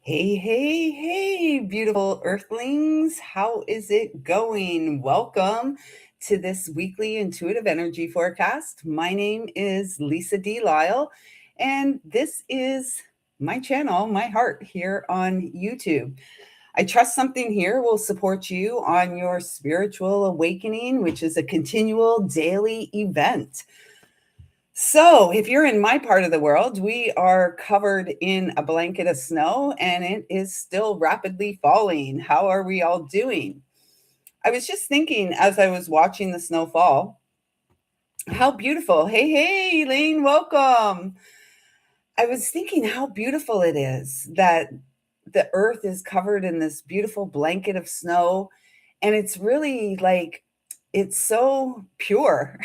Hey, hey, hey, beautiful earthlings. How is it going? Welcome to this weekly intuitive energy forecast. My name is Lisa D. Lyle, and this is my channel, my heart here on YouTube. I trust something here will support you on your spiritual awakening, which is a continual daily event. So, if you're in my part of the world, we are covered in a blanket of snow and it is still rapidly falling. How are we all doing? I was just thinking as I was watching the snow fall, how beautiful. Hey, hey, Elaine, welcome. I was thinking how beautiful it is that the earth is covered in this beautiful blanket of snow. And it's really like, it's so pure.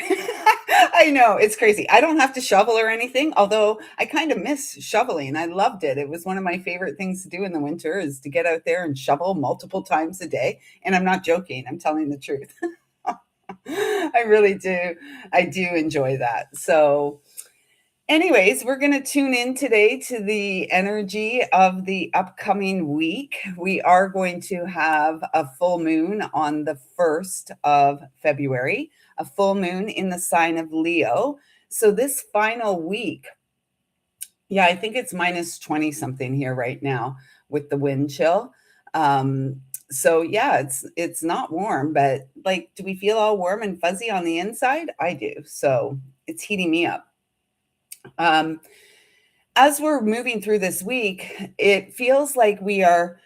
I know, it's crazy. I don't have to shovel or anything, although I kind of miss shoveling. I loved it. It was one of my favorite things to do in the winter is to get out there and shovel multiple times a day. And I'm not joking, I'm telling the truth. I really do. I do enjoy that. So, anyways, we're going to tune in today to the energy of the upcoming week. We are going to have a full moon on the 1st of February, a full moon in the sign of Leo. So, this final week, yeah, I think it's minus 20 something here right now with the wind chill. So yeah, it's not warm, but like, do we feel all warm and fuzzy on the inside? I do. So it's heating me up. Um, as we're moving through this week, it feels like we are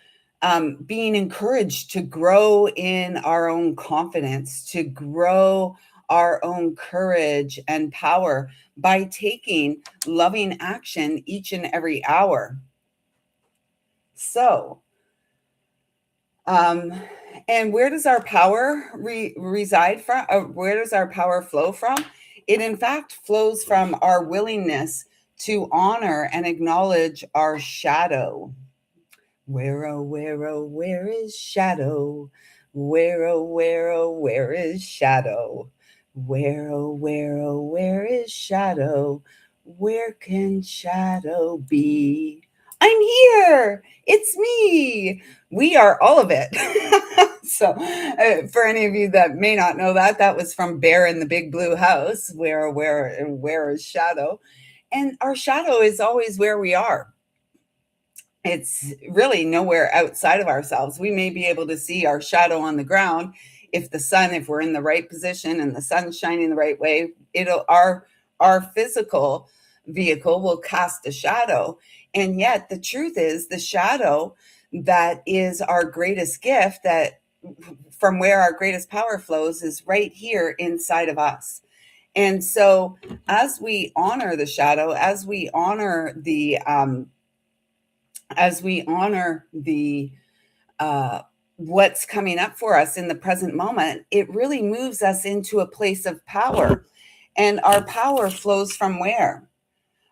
being encouraged to grow in our own confidence, to grow our own courage and power by taking loving action each and every hour. So, um, and where does our power reside from? Where does our power flow from? It, in fact, flows from our willingness to honor and acknowledge our shadow. Where, oh, where, oh, where is shadow? Where, oh, where, oh, where is shadow? Where, oh, where, oh, where is shadow? Where can shadow be? I'm here. It's me. We are all of it. So, for any of you that may not know that, that was from Bear in the Big Blue House. Where is shadow? And our shadow is always where we are. It's really nowhere outside of ourselves. We may be able to see our shadow on the ground if we're in the right position and the sun's shining the right way, it'll our physical vehicle will cast a shadow. And yet the truth is the shadow that is our greatest gift, that from where our greatest power flows, is right here inside of us. And so as we honor the shadow, as we honor the what's coming up for us in the present moment, it really moves us into a place of power. And our power flows from where?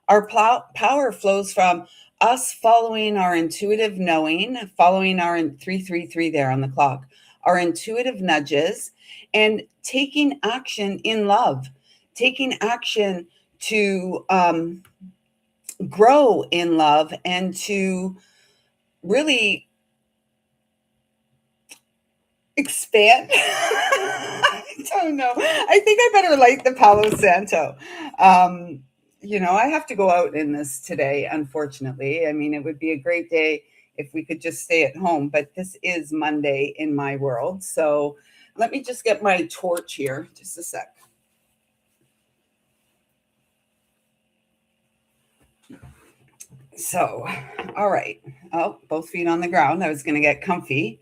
Our power flows from us following our intuitive knowing, following our 333 there on the clock, our intuitive nudges, and taking action in love, taking action to grow in love and to really expand. I don't know. I think I better light the Palo Santo. I have to go out in this today, unfortunately. I mean, it would be a great day if we could just stay at home, but this is Monday in my world. So let me just get my torch here. Just a sec. So, all right. Oh, both feet on the ground. I was going to get comfy.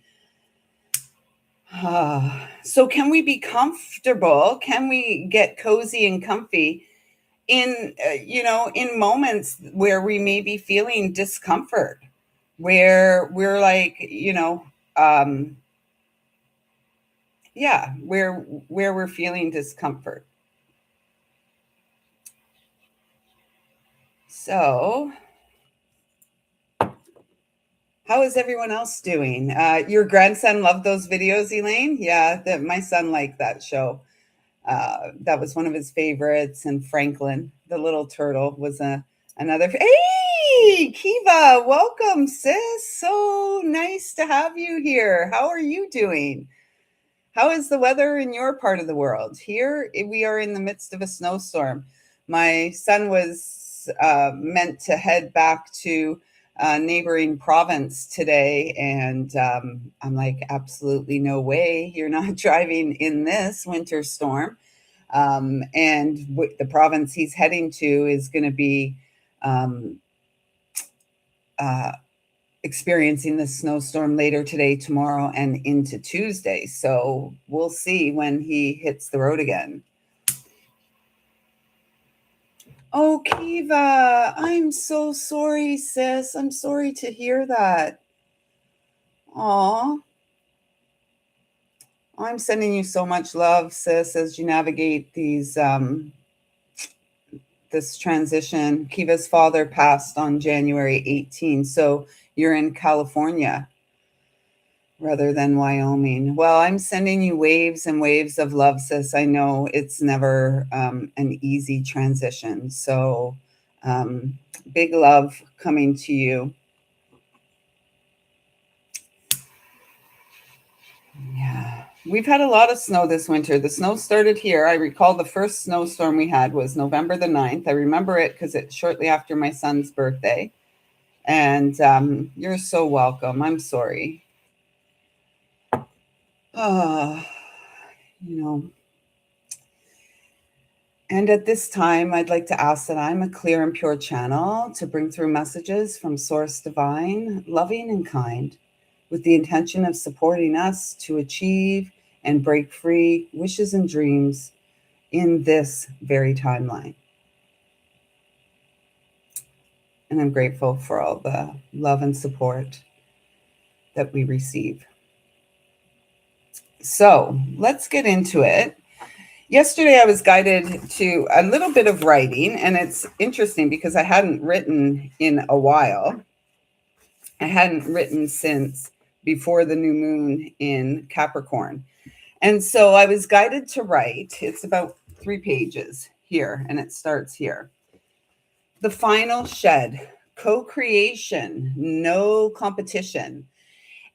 So, can we be comfortable? Can we get cozy and comfy in moments where we may be feeling discomfort, where we're like, yeah, where we're feeling discomfort. So, how is everyone else doing? Your grandson loved those videos, Elaine? Yeah, my son liked that show. That was one of his favorites. And Franklin, the little turtle, was another. Hey, Hey, Kiva, welcome, sis. So nice to have you here. How are you doing? How is the weather in your part of the world? Here, we are in the midst of a snowstorm. My son was meant to head back to a neighboring province today, and I'm like, absolutely no way. You're not driving in this winter storm. And the province he's heading to is going to be um, uh, experiencing the snowstorm later today, tomorrow, and into Tuesday. So we'll see when he hits the road again. Oh, Kiva, I'm so sorry, sis. I'm sorry to hear that. Aw, I'm sending you so much love, sis, as you navigate this transition. Kiva's father passed on January 18th, so you're in California rather than Wyoming. Well, I'm sending you waves and waves of love, sis. I know it's never an easy transition. So, big love coming to you. Yeah. We've had a lot of snow this winter. The snow started here. I recall the first snowstorm we had was November the 9th. I remember it because it's shortly after my son's birthday. And you're so welcome. I'm sorry. Uh, you know, And at this time, I'd like to ask that I'm a clear and pure channel to bring through messages from Source Divine, loving and kind, with the intention of supporting us to achieve and break free wishes and dreams in this very timeline. And I'm grateful for all the love and support that we receive. So let's get into it. Yesterday, I was guided to a little bit of writing, and it's interesting because I hadn't written in a while. I hadn't written since before the new moon in Capricorn. And so I was guided to write. It's about 3 pages here, and it starts here. The final shed, co creation, no competition.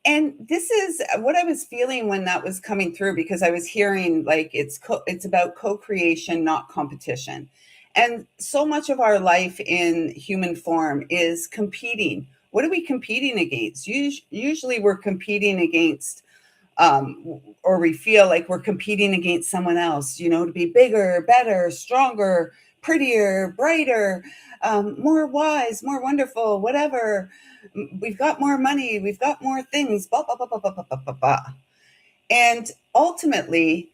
And this is what I was feeling when that was coming through, because I was hearing like it's about co-creation, not competition. And so much of our life in human form is competing. What are we competing against? Usually we're competing against or we feel like we're competing against someone else, to be bigger, better, stronger, prettier, brighter, more wise, more wonderful, whatever. We've got more money, we've got more things, blah, blah, blah, blah, blah, blah, blah, blah, blah. And ultimately,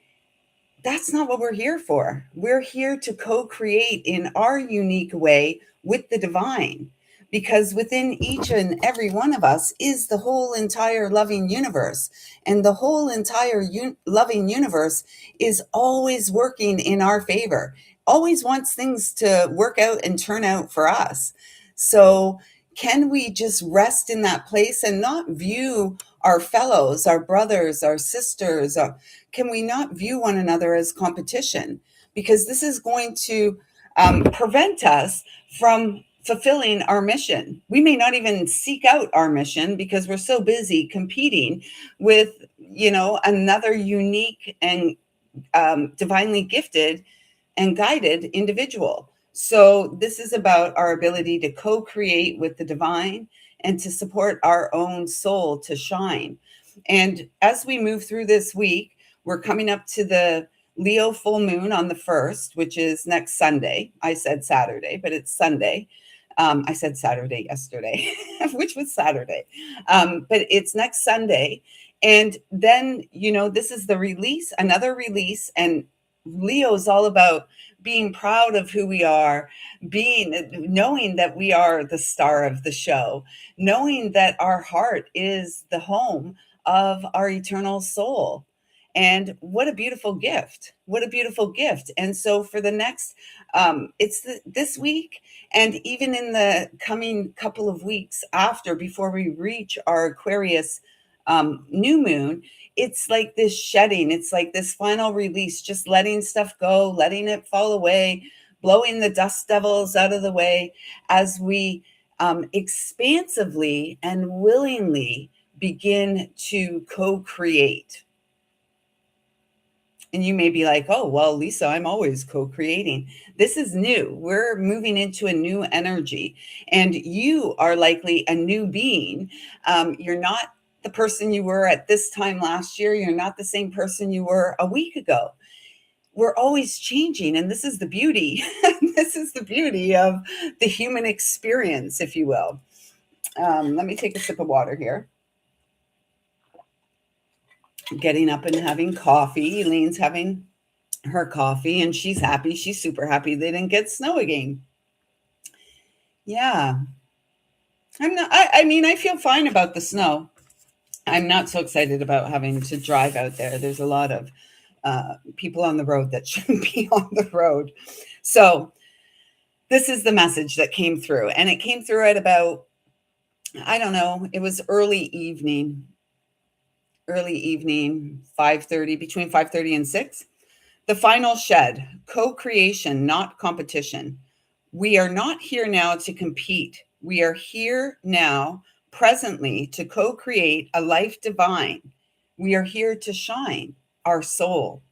that's not what we're here for. We're here to co-create in our unique way with the divine, because within each and every one of us is the whole entire loving universe. And the whole entire loving universe is always working in our favor, always wants things to work out and turn out for us. So can we just rest in that place and not view our fellows, our brothers, our sisters, can we not view one another as competition? Because this is going to prevent us from fulfilling our mission. We may not even seek out our mission because we're so busy competing with, another unique and divinely gifted and guided individual. So this is about our ability to co-create with the divine and to support our own soul to shine. And as we move through this week, we're coming up to the Leo full moon on the 1st, which is next Sunday. I said Saturday, but it's Sunday. I said Saturday yesterday, which was Saturday. But it's next Sunday. And then, this is the release, another release. And Leo is all about being proud of who we are, knowing that we are the star of the show, knowing that our heart is the home of our eternal soul. And what a beautiful gift. What a beautiful gift. And so for the next, this week, and even in the coming couple of weeks after, before we reach our Aquarius new moon, it's like this shedding. It's like this final release, just letting stuff go, letting it fall away, blowing the dust devils out of the way as we expansively and willingly begin to co-create. And you may be like, oh, well, Lisa, I'm always co creating. This is new. We're moving into a new energy, and you are likely a new being. You're not the person you were at this time last year. You're not the same person you were a week ago. We're always changing. And this is the beauty. This is the beauty of the human experience, if you will. Let me take a sip of water here. Getting up and having coffee. Elaine's having her coffee and she's happy. She's super happy they didn't get snow again. Yeah. I'm not, I mean, I feel fine about the snow. I'm not so excited about having to drive out there. There's a lot of people on the road that shouldn't be on the road. So this is the message that came through. And it came through at about, I don't know, it was early evening, 5:30, between 5:30 and 6. The final shed, co-creation, not competition. We are not here now to compete. We are here now, presently, to co-create a life divine. We are here to shine our soul,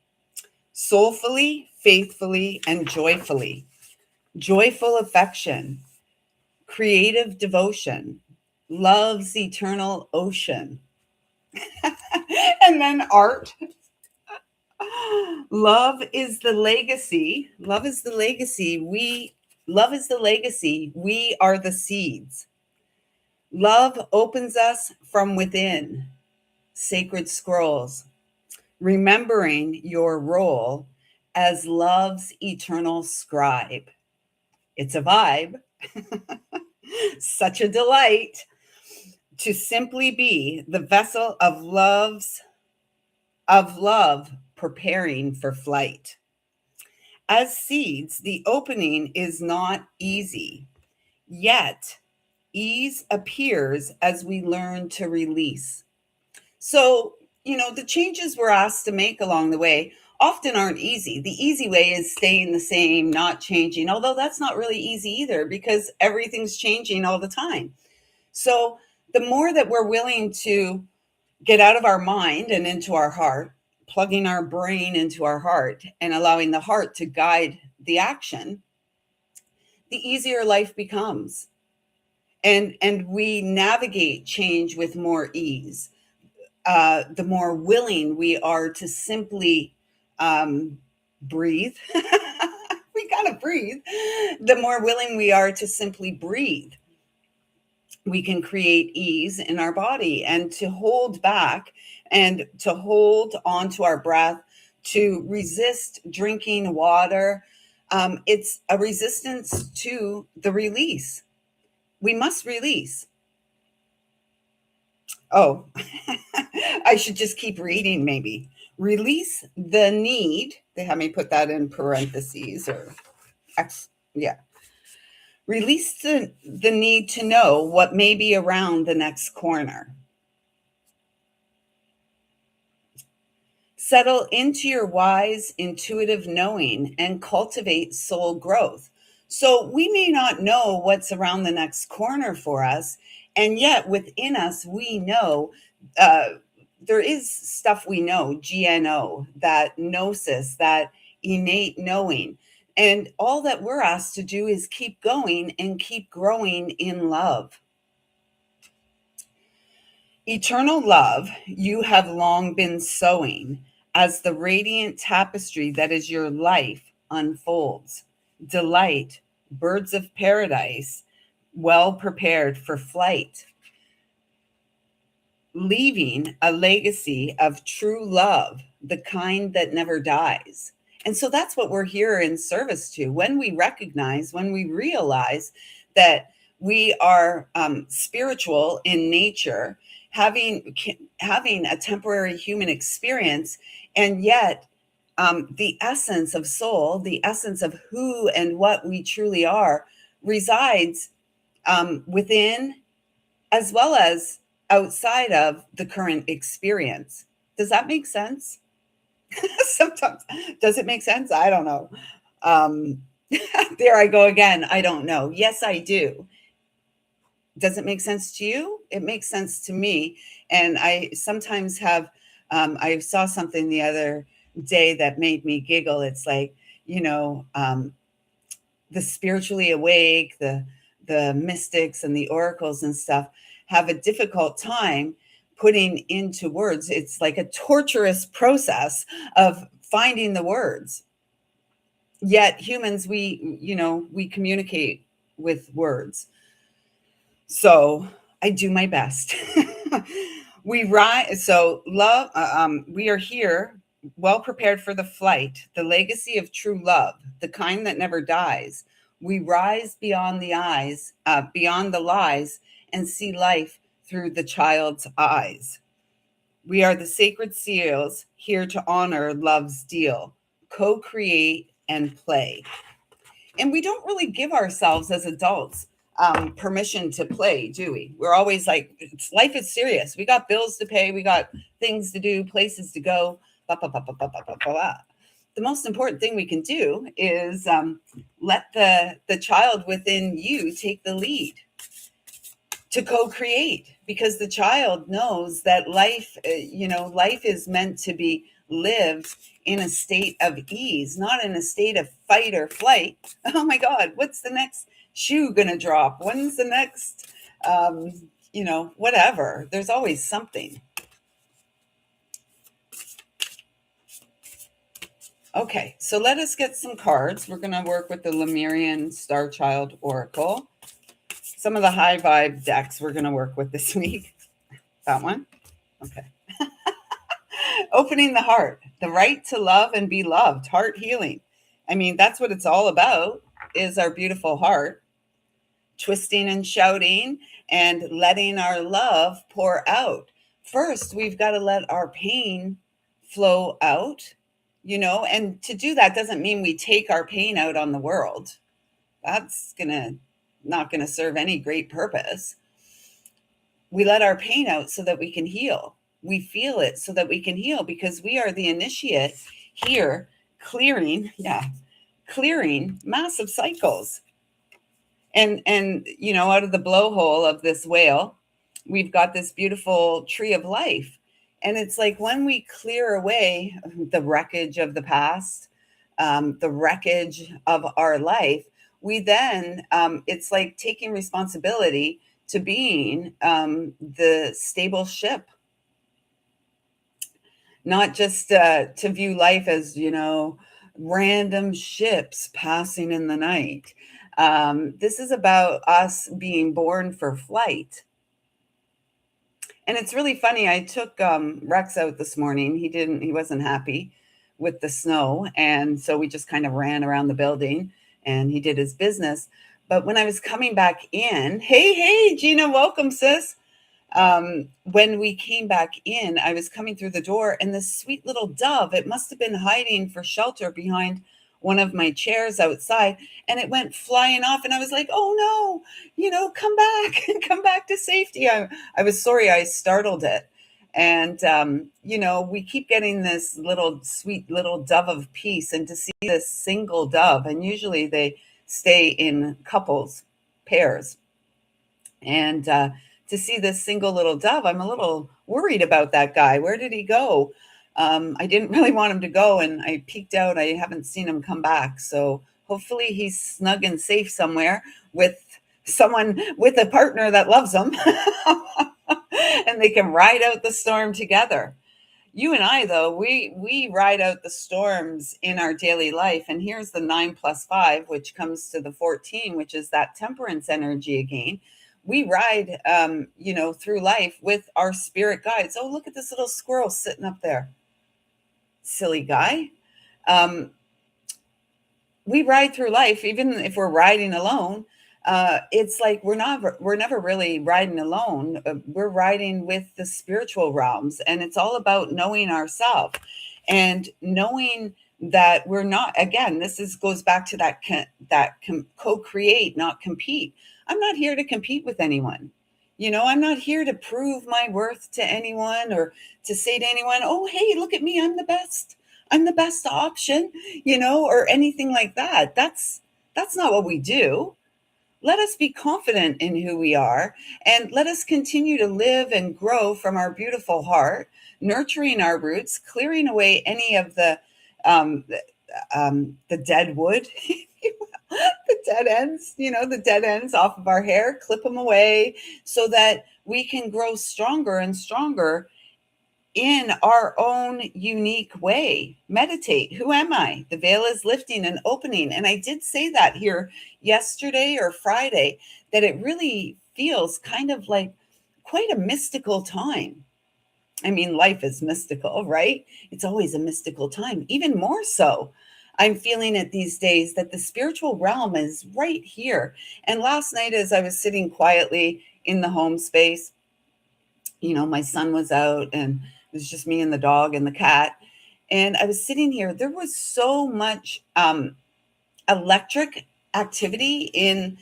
soulfully, faithfully, and joyfully. Joyful affection, creative devotion, love's eternal ocean. And then art. Love is the legacy. Love is the legacy. Love is the legacy. We are the seeds. Love opens us from within. Sacred scrolls. Remembering your role as love's eternal scribe. It's a vibe. Such a delight to simply be the vessel of love preparing for flight. As seeds, the opening is not easy, yet ease appears as we learn to release. So, the changes we're asked to make along the way often aren't easy. The easy way is staying the same, not changing, although that's not really easy either because everything's changing all the time. So, the more that we're willing to get out of our mind and into our heart, plugging our brain into our heart and allowing the heart to guide the action, the easier life becomes. And we navigate change with more ease. The more willing we are to simply breathe, we gotta breathe. The more willing we are to simply breathe, we can create ease in our body and to hold back and to hold on to our breath, to resist drinking water. It's a resistance to the release. We must release. Oh, I should just keep reading maybe. Release the need. They have me put that in parentheses or X. Yeah. Release the need to know what may be around the next corner. Settle into your wise, intuitive knowing and cultivate soul growth. So we may not know what's around the next corner for us, and yet within us, we know there is stuff we know, GNO, that gnosis, that innate knowing. And all that we're asked to do is keep going and keep growing in love. Eternal love, you have long been sowing as the radiant tapestry that is your life unfolds. Delight, birds of paradise, well prepared for flight, leaving a legacy of true love, the kind that never dies. And so that's what we're here in service to. When we recognize, when we realize that we are spiritual in nature, having a temporary human experience, and yet the essence of soul, the essence of who and what we truly are, resides within as well as outside of the current experience. Does that make sense? Sometimes. Does it make sense? I don't know. Um, there I go again. I don't know. Yes, I do. Does it make sense to you? It makes sense to me. And I sometimes have, I saw something the other day that made me giggle. It's like, you know, the spiritually awake, the mystics and the oracles and stuff have a difficult time putting into words. It's like a torturous process of finding the words. Yet humans, we communicate with words. So I do my best. We rise. So love. We are here, well prepared for the flight, the legacy of true love, the kind that never dies. We rise beyond the eyes, beyond the lies, and see life through the child's eyes. We are the sacred seals here to honor love's deal, co-create and play. And we don't really give ourselves as adults permission to play, do we? We're always like, life is serious. We got bills to pay, we got things to do, places to go. Blah, blah, blah, blah, blah, blah, blah, blah. The most important thing we can do is let the child within you take the lead to co-create, because the child knows that life, life is meant to be lived in a state of ease, not in a state of fight or flight. Oh my god, what's the next shoe gonna drop? When's the next um whatever? There's always something. Okay, so let us get some cards. We're gonna work with the Lemurian Star Child Oracle. Some of the high vibe decks we're gonna work with this week. That one. Okay. Opening the heart, the right to love and be loved, heart healing. I mean, that's what it's all about, is our beautiful heart. Twisting and shouting and letting our love pour out. First, we've got to let our pain flow out, and to do that doesn't mean we take our pain out on the world. That's not gonna serve any great purpose. We let our pain out so that we can heal. We feel it so that we can heal, because we are the initiate here, clearing massive cycles. And out of the blowhole of this whale, we've got this beautiful tree of life. And it's like, when we clear away the wreckage of the past, the wreckage of our life, we then, it's like taking responsibility to being the stable ship, not just to view life as, random ships passing in the night. This is about us being born for flight. And it's really funny. I took Rex out this morning. He wasn't happy with the snow. And so we just kind of ran around the building and he did his business. But when I was coming back in, hey, Gina, welcome, sis. When we came back in, I was coming through the door, and this sweet little dove, it must have been hiding for shelter behind one of my chairs outside, and it went flying off. And I was like, oh no, come back, come back to safety. I was sorry I startled it. And, we keep getting this little sweet little dove of peace, and to see this single dove, and usually they stay in couples, pairs. And to see this single little dove, I'm a little worried about that guy. Where did he go? I didn't really want him to go, and I peeked out. I haven't seen him come back. So hopefully he's snug and safe somewhere with someone, with a partner that loves him, and they can ride out the storm together. You and I, though, we ride out the storms in our daily life. And here's the 9 plus 5, which comes to the 14, which is that temperance energy again. We ride, through life with our spirit guides. Oh, look at this little squirrel sitting up there. Silly guy. We ride through life, even if we're riding alone. It's like we're never really riding alone. We're riding with the spiritual realms, and it's all about knowing ourselves and knowing that we're not. Again, goes back to that co-create, not compete. I'm not here to compete with anyone. I'm not here to prove my worth to anyone, or to say to anyone, oh, hey, look at me, I'm the best. I'm the best option, or anything like that. That's not what we do. Let us be confident in who we are, and let us continue to live and grow from our beautiful heart, nurturing our roots, clearing away any of um, the dead wood, the dead ends, the dead ends off of our hair, clip them away so that we can grow stronger and stronger in our own unique way. Meditate. Who am I? The veil is lifting and opening. And I did say that here yesterday or Friday, that it really feels kind of like quite a mystical time. I mean, life is mystical, right? It's always a mystical time, even more so. I'm feeling it these days that the spiritual realm is right here. And last night, as I was sitting quietly in the home space, my son was out and it was just me and the dog and the cat. And I was sitting here. There was so much electric activity in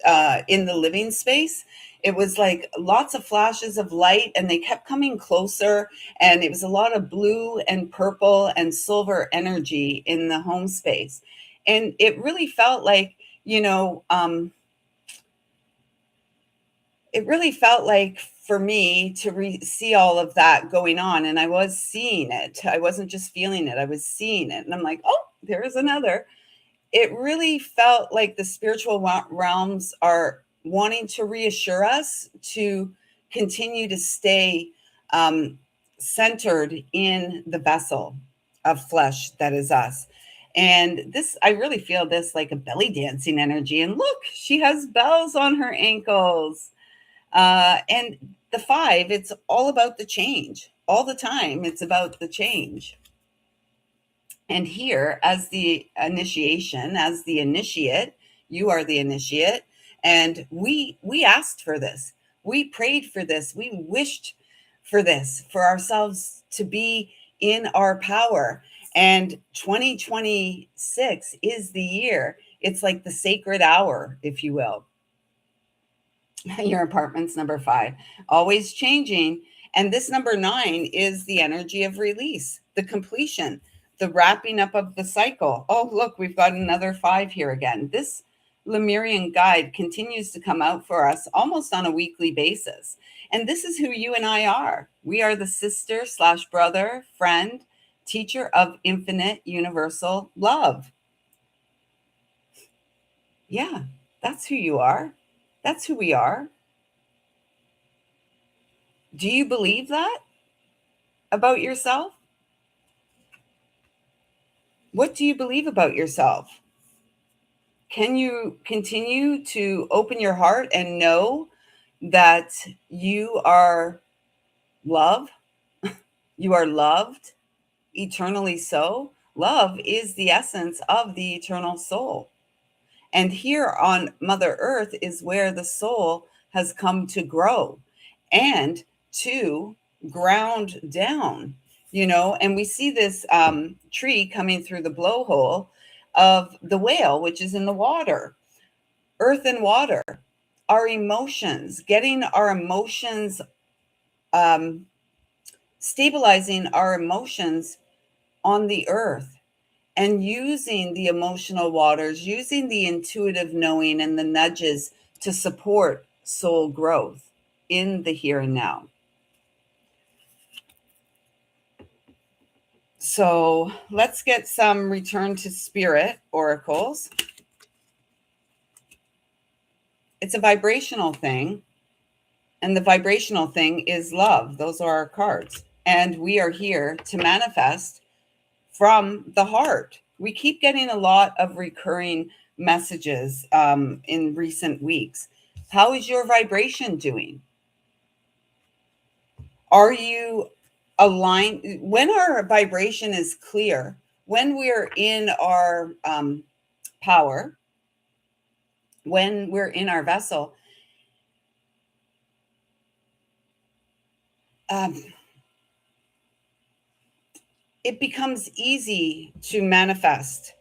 the living space. It was like lots of flashes of light, and they kept coming closer. And it was a lot of blue and purple and silver energy in the home space. And it really felt like, you know, um, it really felt like for me to see all of that going on. And I was seeing it. I wasn't just feeling it, I was seeing it. And I'm like, oh, there's another. It really felt like the spiritual realms are wanting to reassure us to continue to stay um, centered in the vessel of flesh that is us. And this, I really feel this like a belly dancing energy. And look, she has bells on her ankles. And the five, it's all about the change. All the time, it's about the change. And here, as the initiation, as the initiate, you are the initiate, and we asked for this. We prayed for this. We wished for this for ourselves to be in our power. And 2026 is the year. It's like the sacred hour, if you will. Your apartment's number five, always changing. And this number nine is the energy of release, the completion, the wrapping up of the cycle. Oh, look, we've got another five here again. This Lemurian guide continues to come out for us almost on a weekly basis. And this is who you and I are. We are the sister slash brother, friend, teacher of infinite universal love. Yeah, that's who you are. That's who we are. Do you believe that about yourself? What do you believe about yourself? Can you continue to open your heart and know that you are love? You are loved eternally so. Love is the essence of the eternal soul. And here on Mother Earth is where the soul has come to grow and to ground down, and we see this tree coming through the blowhole of the whale, which is in the water, earth and water, our emotions, getting our emotions, um, stabilizing our emotions on the earth and using the emotional waters, using the intuitive knowing and the nudges to support soul growth in the here and now. So let's get some return to spirit oracles. It's a vibrational thing, and the vibrational thing is love. Those are our cards. And we are here to manifest from the heart. We keep getting a lot of recurring messages in recent weeks. How is your vibration doing? Are you aligned? When our vibration is clear, when we're in our power, when we're in our vessel, um, it becomes easy to manifest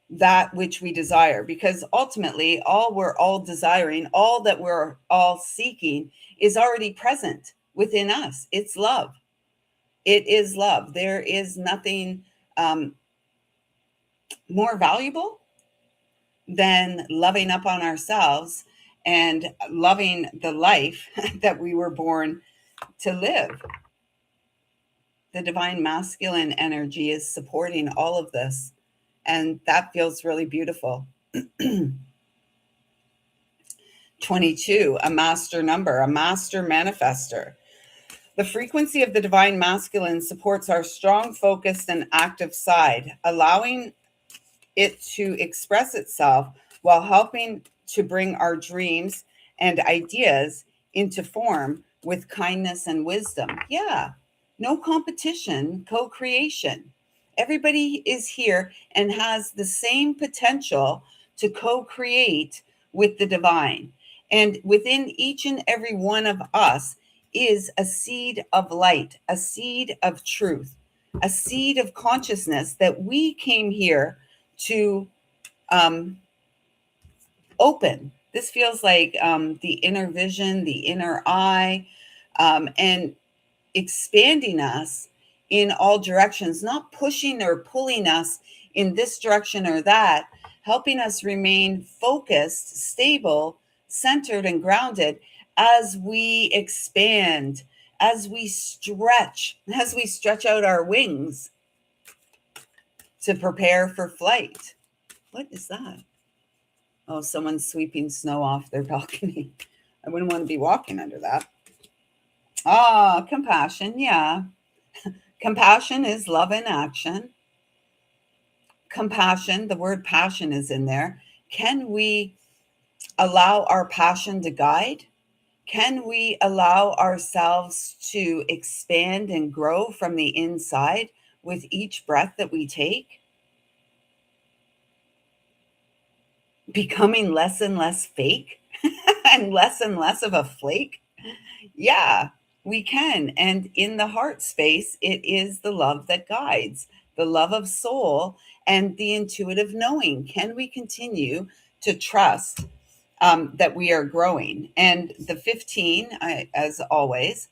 that which we desire, because ultimately all we're all desiring, all that we're all seeking is already present within us. It's love. It is love. There is nothing more valuable than loving up on ourselves and loving the life that we were born to live. The divine masculine energy is supporting all of this, and that feels really beautiful. 22, a master number, a master manifester. The frequency of the divine masculine supports our strong, focused, and active side, allowing it to express itself while helping to bring our dreams and ideas into form with kindness and wisdom. Yeah, no competition, co creation. Everybody is here and has the same potential to co create with the divine. And within each and every one of us is a seed of light, a seed of truth, a seed of consciousness that we came here to um, open. This feels like the inner vision, the inner eye, and expanding us in all directions, not pushing or pulling us in this direction or that, helping us remain focused, stable, centered, and grounded as we expand, as we stretch out our wings to prepare for flight. What is that? Oh, someone's sweeping snow off their balcony. I wouldn't want to be walking under that. Ah, compassion. Yeah. Compassion is love in action. Compassion, the word passion is in there. Can we allow our passion to guide? Can we allow ourselves to expand and grow from the inside with each breath that we take? Becoming less and less fake and less of a flake? Yeah, we can. And in the heart space, it is the love that guides, the love of soul, and the intuitive knowing. Can we continue to trust that we are growing? And the 15, as always,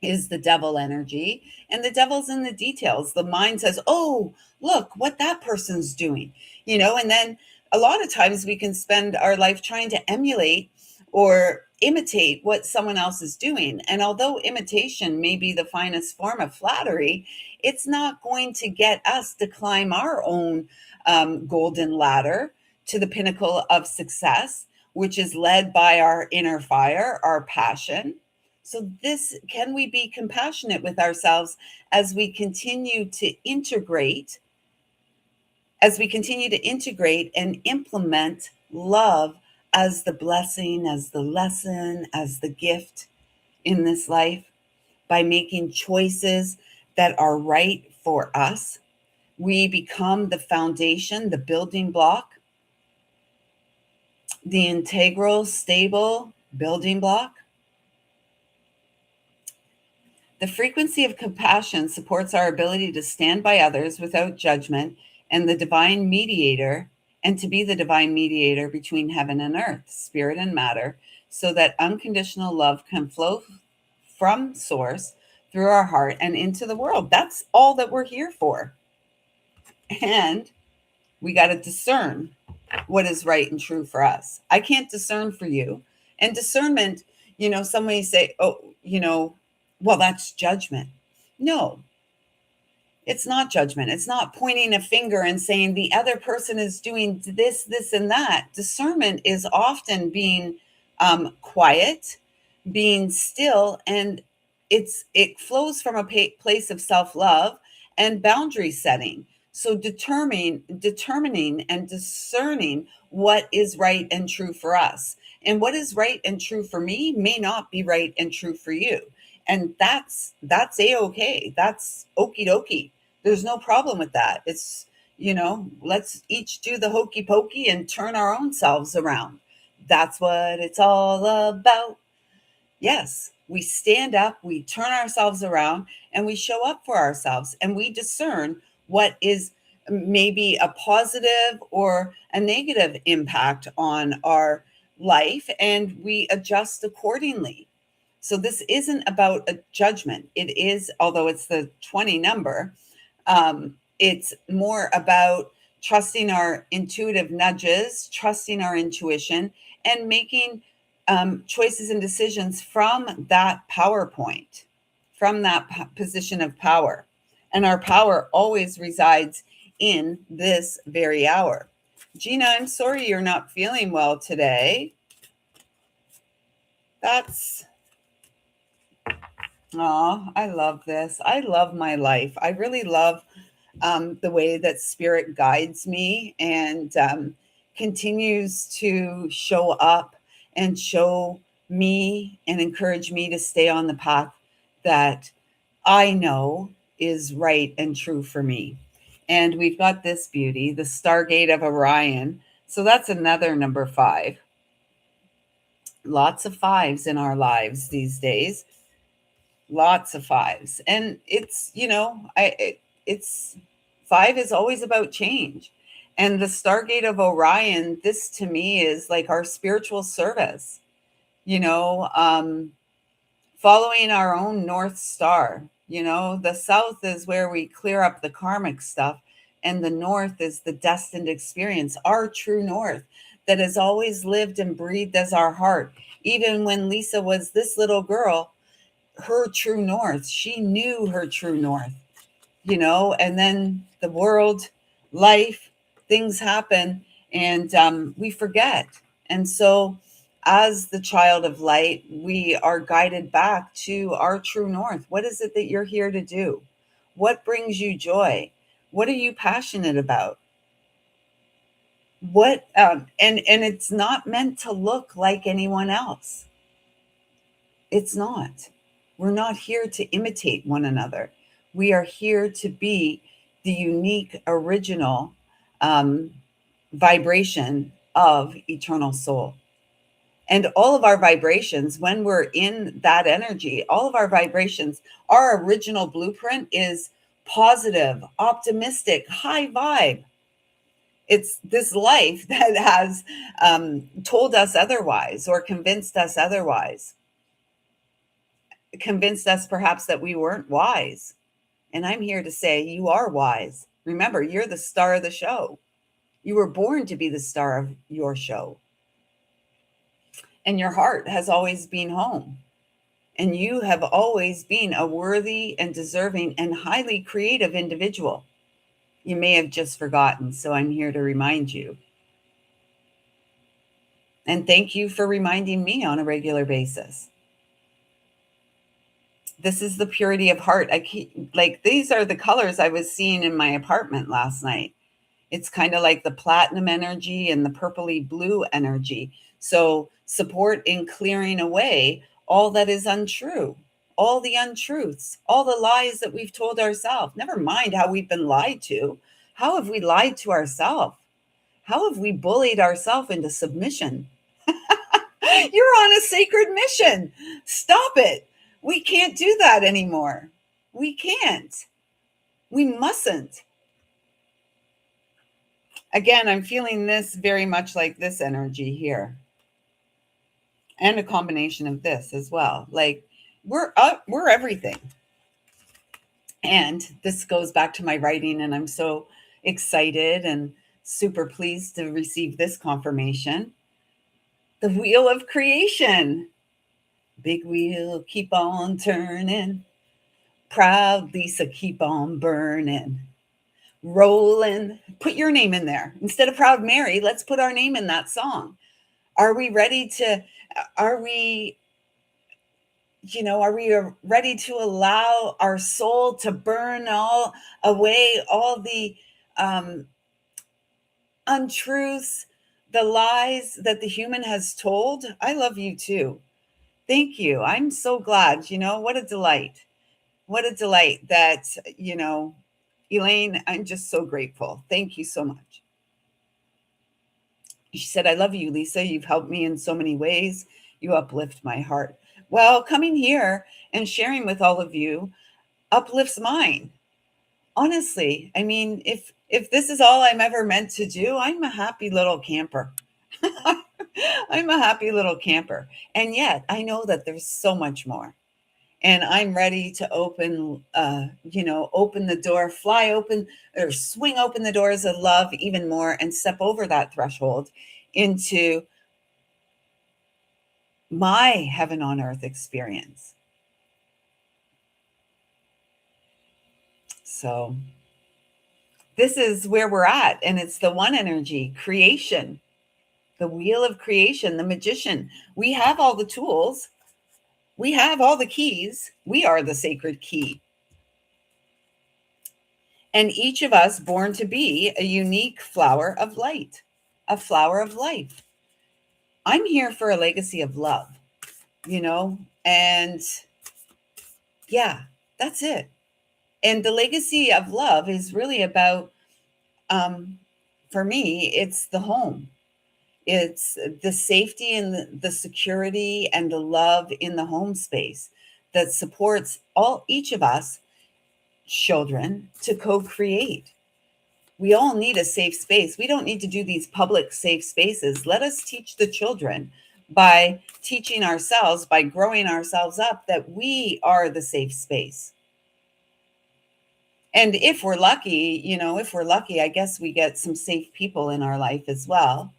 is the devil energy, and the devil's in the details. The mind says, oh, look what that person's doing, and then a lot of times we can spend our life trying to emulate or imitate what someone else is doing. And although imitation may be the finest form of flattery, it's not going to get us to climb our own golden ladder to the pinnacle of success, which is led by our inner fire, our passion. So, this can we be compassionate with ourselves as we continue to integrate, and implement love as the blessing, as the lesson, as the gift in this life, by making choices that are right for us? We become the foundation, the building block, the integral, stable building block. The frequency of compassion supports our ability to stand by others without judgment and to be the divine mediator between heaven and earth, spirit and matter, so that unconditional love can flow from source through our heart and into the world. That's all that we're here for. And we got to discern what is right and true for us. I can't discern for you. And discernment, somebody say, oh, well, that's judgment. No, it's not judgment. It's not pointing a finger and saying the other person is doing this, and that. Discernment is often being quiet, being still, and it flows from a place of self-love and boundary setting. So determining and discerning what is right and true for us. And what is right and true for me may not be right and true for you. And that's a-okay. That's okie dokie. There's no problem with that. It's, let's each do the hokey pokey and turn our own selves around. That's what it's all about. Yes, we stand up, we turn ourselves around, and we show up for ourselves, and we discern what is maybe a positive or a negative impact on our life, and we adjust accordingly. So this isn't about a judgment. It is, although it's the 20 number, it's more about trusting our intuitive nudges, trusting our intuition, and making choices and decisions from that power point, from that position of power. And our power always resides in this very hour. Gina, I'm sorry you're not feeling well today. That's, oh, I love this. I love my life. I really love the way that spirit guides me and continues to show up and show me and encourage me to stay on the path that I know is right and true for me. And we've got this beauty, the Stargate of Orion. So that's another number 5. Lots of 5s in our lives these days. Lots of 5s. And it's, it's 5 is always about change. And the Stargate of Orion, this to me is like our spiritual service, you know, following our own North Star. The South is where we clear up the karmic stuff, and the North is the destined experience, our true North that has always lived and breathed as our heart. Even when Lisa was this little girl, her true North, she knew her true North, and then the world, life, things happen, and we forget. And so, as the child of light, we are guided back to our true north. What is it that you're here to do? What brings you joy? What are you passionate about? What and it's not meant to look like anyone else. It's not. We're not here to imitate one another. We are here to be the unique, original um, vibration of eternal soul. And all of our vibrations, when we're in that energy, all of our vibrations, our original blueprint is positive, optimistic, high vibe. It's this life that has told us otherwise or convinced us otherwise, convinced us perhaps that we weren't wise. And I'm here to say you are wise. Remember, you're the star of the show. You were born to be the star of your show. And your heart has always been home. And you have always been a worthy and deserving and highly creative individual. You may have just forgotten, so I'm here to remind you. And thank you for reminding me on a regular basis. This is the purity of heart. These are the colors I was seeing in my apartment last night. It's kind of like the platinum energy and the purpley blue energy. So support in clearing away all that is untrue, all the untruths, all the lies that we've told ourselves. Never mind how we've been lied to. How have we lied to ourselves? How have we bullied ourselves into submission? You're on a sacred mission. Stop it. We can't do that anymore. We can't. We mustn't. Again, I'm feeling this very much like this energy here. And a combination of this as well. Like we're everything. And this goes back to my writing, and I'm so excited and super pleased to receive this confirmation. The wheel of creation. Big wheel, keep on turning. Proud Lisa, keep on burning. Rolling. Put your name in there. Instead of Proud Mary, let's put our name in that song. Are we ready to ready to allow our soul to burn all the untruths, the lies that the human has told? I love you too. Thank you. I'm so glad. What a delight. What a delight that, Elaine, I'm just so grateful. Thank you so much. She said, I love you, Lisa. You've helped me in so many ways. You uplift my heart. Well, coming here and sharing with all of you uplifts mine. Honestly, I mean, if this is all I'm ever meant to do, I'm a happy little camper. I'm a happy little camper. And yet I know that there's so much more. and I'm ready to open the door, fly open or swing open the doors of love even more and step over that threshold into my heaven on earth experience. So this is where we're at, and it's the one energy creation, the wheel of creation, the magician. We have all the tools, we have all the keys. We are the sacred key. And each of us born to be a unique flower of light, a flower of life. I'm here for a legacy of love, and yeah, that's it. And the legacy of love is really about, for me, it's the home. It's the safety and the security and the love in the home space that supports each of us children to co-create. We all need a safe space. We don't need to do these public safe spaces. Let us teach the children by teaching ourselves, by growing ourselves up, that we are the safe space. And if we're lucky, I guess we get some safe people in our life as well.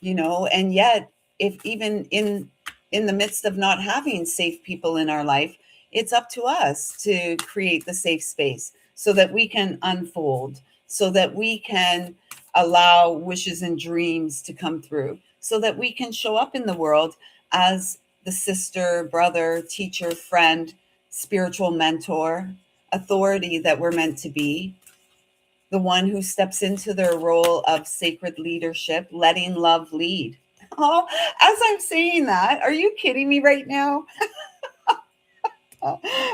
And yet, if even in the midst of not having safe people in our life, it's up to us to create the safe space so that we can unfold, so that we can allow wishes and dreams to come through, so that we can show up in the world as the sister, brother, teacher, friend, spiritual mentor, authority that we're meant to be, the one who steps into their role of sacred leadership, letting love lead. Oh, as I'm saying that, are you kidding me right now?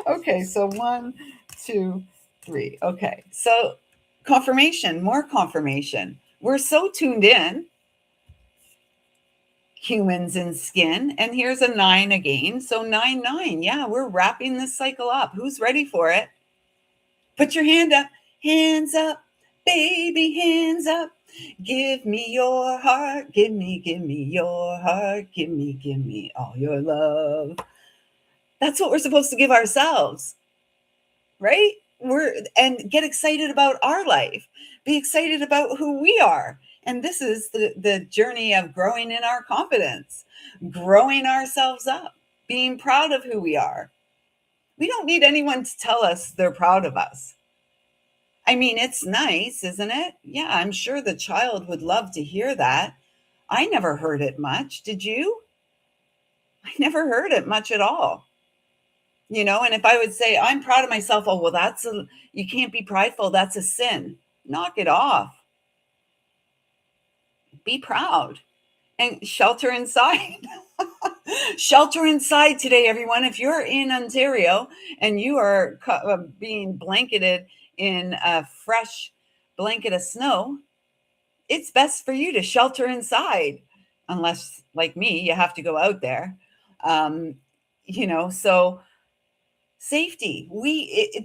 Okay, so 1, 2, 3. Okay, so confirmation, more confirmation. We're so tuned in, humans in skin, and here's a 9 again. So 9, 9. Yeah, we're wrapping this cycle up. Who's ready for it? Put your hand up. Hands up, baby, hands up. Give me your heart. Give me your heart. Give me all your love. That's what we're supposed to give ourselves, right? And get excited about our life. Be excited about who we are. And this is the journey of growing in our confidence, growing ourselves up, being proud of who we are. We don't need anyone to tell us they're proud of us. I mean, it's nice, isn't it? Yeah, I'm sure the child would love to hear that. I never heard it much. Did you? I never heard it much at all. And if I would say, I'm proud of myself, oh, well, you can't be prideful. That's a sin. Knock it off. Be proud and shelter inside. Shelter inside today, everyone. If you're in Ontario and you are being blanketed in a fresh blanket of snow, it's best for you to shelter inside, unless, like me, you have to go out there. So safety.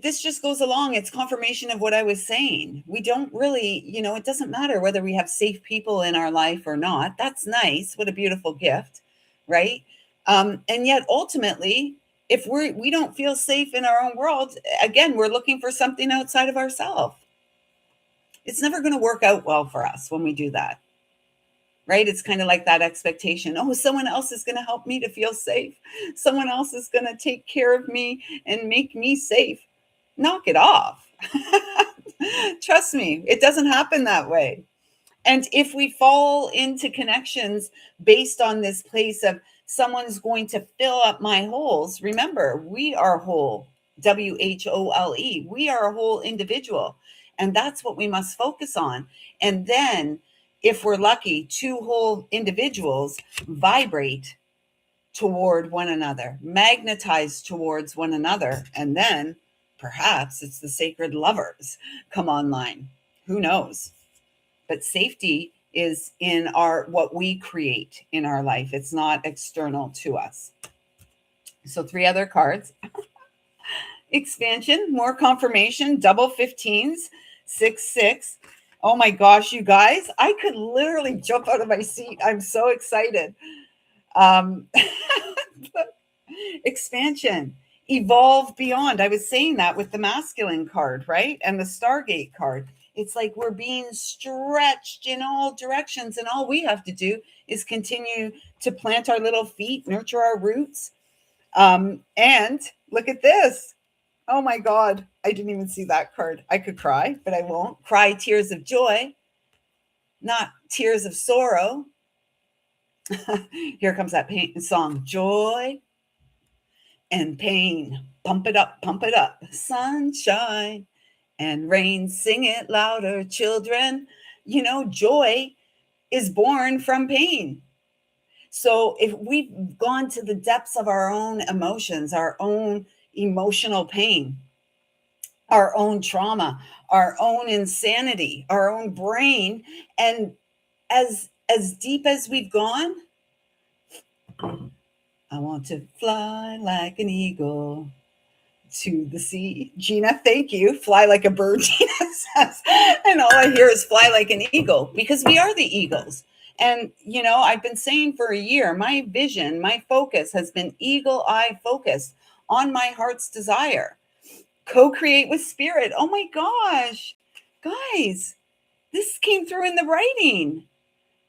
This just goes along. It's confirmation of what I was saying. We don't really, it doesn't matter whether we have safe people in our life or not. That's nice. What a beautiful gift, right? And yet, ultimately, if we don't feel safe in our own world, again, we're looking for something outside of ourselves. It's never going to work out well for us when we do that, right? It's kind of like that expectation. Oh, someone else is going to help me to feel safe. Someone else is going to take care of me and make me safe. Knock it off. Trust me, it doesn't happen that way. And if we fall into connections based on this place of someone's going to fill up my holes, remember, we are whole, WHOLE. We are a whole individual. And that's what we must focus on. And then, if we're lucky, two whole individuals vibrate toward one another, magnetize towards one another. And then perhaps it's the sacred lovers come online. Who knows? But safety is in what we create in our life. It's not external to us. So 3 other cards. Expansion, more confirmation, double 15s, 6, 6. Oh my gosh, you guys, I could literally jump out of my seat. I'm so excited. Expansion. evolve beyond. I was saying that with the masculine card, right? And the Stargate card. It's like we're being stretched in all directions, and all we have to do is continue to plant our little feet, nurture our roots. And look at this. Oh my God. I didn't even see that card. I could cry, but I won't. Cry tears of joy, not tears of sorrow. Here comes that pain song, joy and pain. Pump it up. Sunshine and rain, sing it louder, children. You know, joy is born from pain. So if we've gone to the depths of our own emotions, our own emotional pain, our own trauma, our own insanity, our own brain, and as deep as we've gone, I want to fly like an eagle to the sea. Gina, thank you. Fly like a bird, Gina says. And all I hear is fly like an eagle, because we are the eagles. And, you know, I've been saying for a year, my vision, my focus has been eagle eye focused on my heart's desire. Co-create with spirit. Oh my gosh. Guys, this came through in the writing.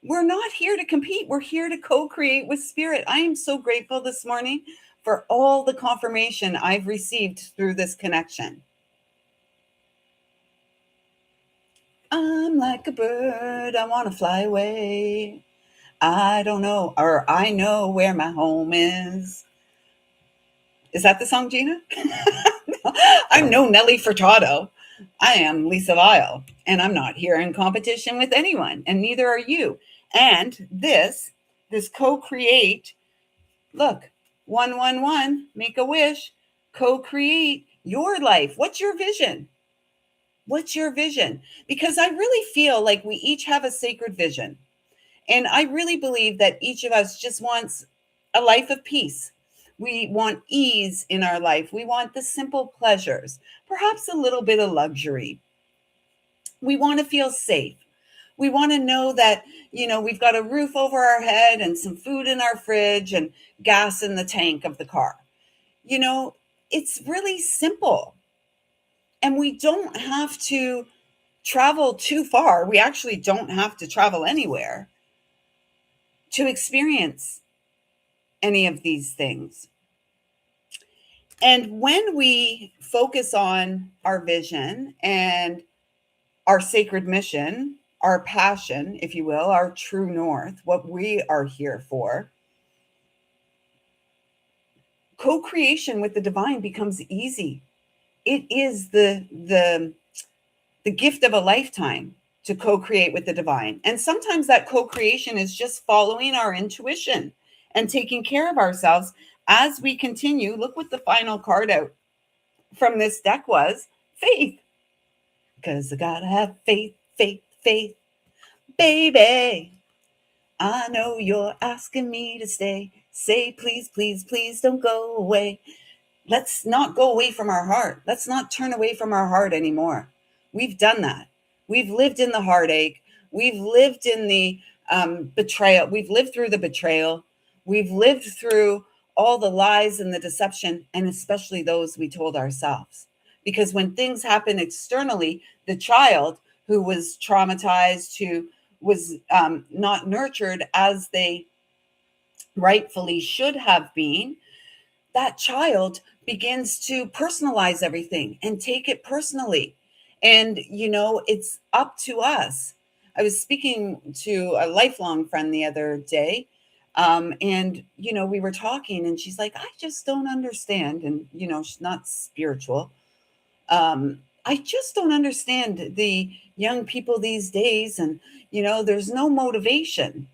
We're not here to compete. We're here to co-create with spirit. I am so grateful this morning for all the confirmation I've received through this connection. I'm like a bird. I want to fly away. I don't know, or I know where my home is. Is that the song, Gina? I'm no Nelly Furtado. I am lisalyle, and I'm not here in competition with anyone, and neither are you. And this co-create, look, 111, make a wish, co-create your life. What's your vision? What's your vision? Because I really feel like we each have a sacred vision. And I really believe that each of us just wants a life of peace. We want ease in our life. We want the simple pleasures, perhaps a little bit of luxury. We want to feel safe. We want to know that, you know, we've got a roof over our head and some food in our fridge and gas in the tank of the car. You know, it's really simple. And we don't have to travel too far. We actually don't have to travel anywhere to experience any of these things. And when we focus on our vision and our sacred mission, our passion, if you will, our true north, what we are here for, co-creation with the divine becomes easy. It is the gift of a lifetime to co-create with the divine. And sometimes that co-creation is just following our intuition and taking care of ourselves as we continue. Look what the final card out from this deck was, faith. Because I gotta have faith, faith, faith. Baby, I know you're asking me to stay. Say, please, please, please don't go away. Let's not go away from our heart. Let's not turn away from our heart anymore. We've done that. We've lived in the heartache. We've lived in the betrayal. We've lived through the betrayal. We've lived through all the lies and the deception, and especially those we told ourselves. Because when things happen externally, the child who was traumatized, who was not nurtured as they rightfully should have been, that child begins to personalize everything and take it personally. And, you know, it's up to us. I was speaking to a lifelong friend the other day. And, you know, we were talking and she's like, I just don't understand. And, you know, she's not spiritual. I just don't understand the young people these days. And, you know, there's no motivation.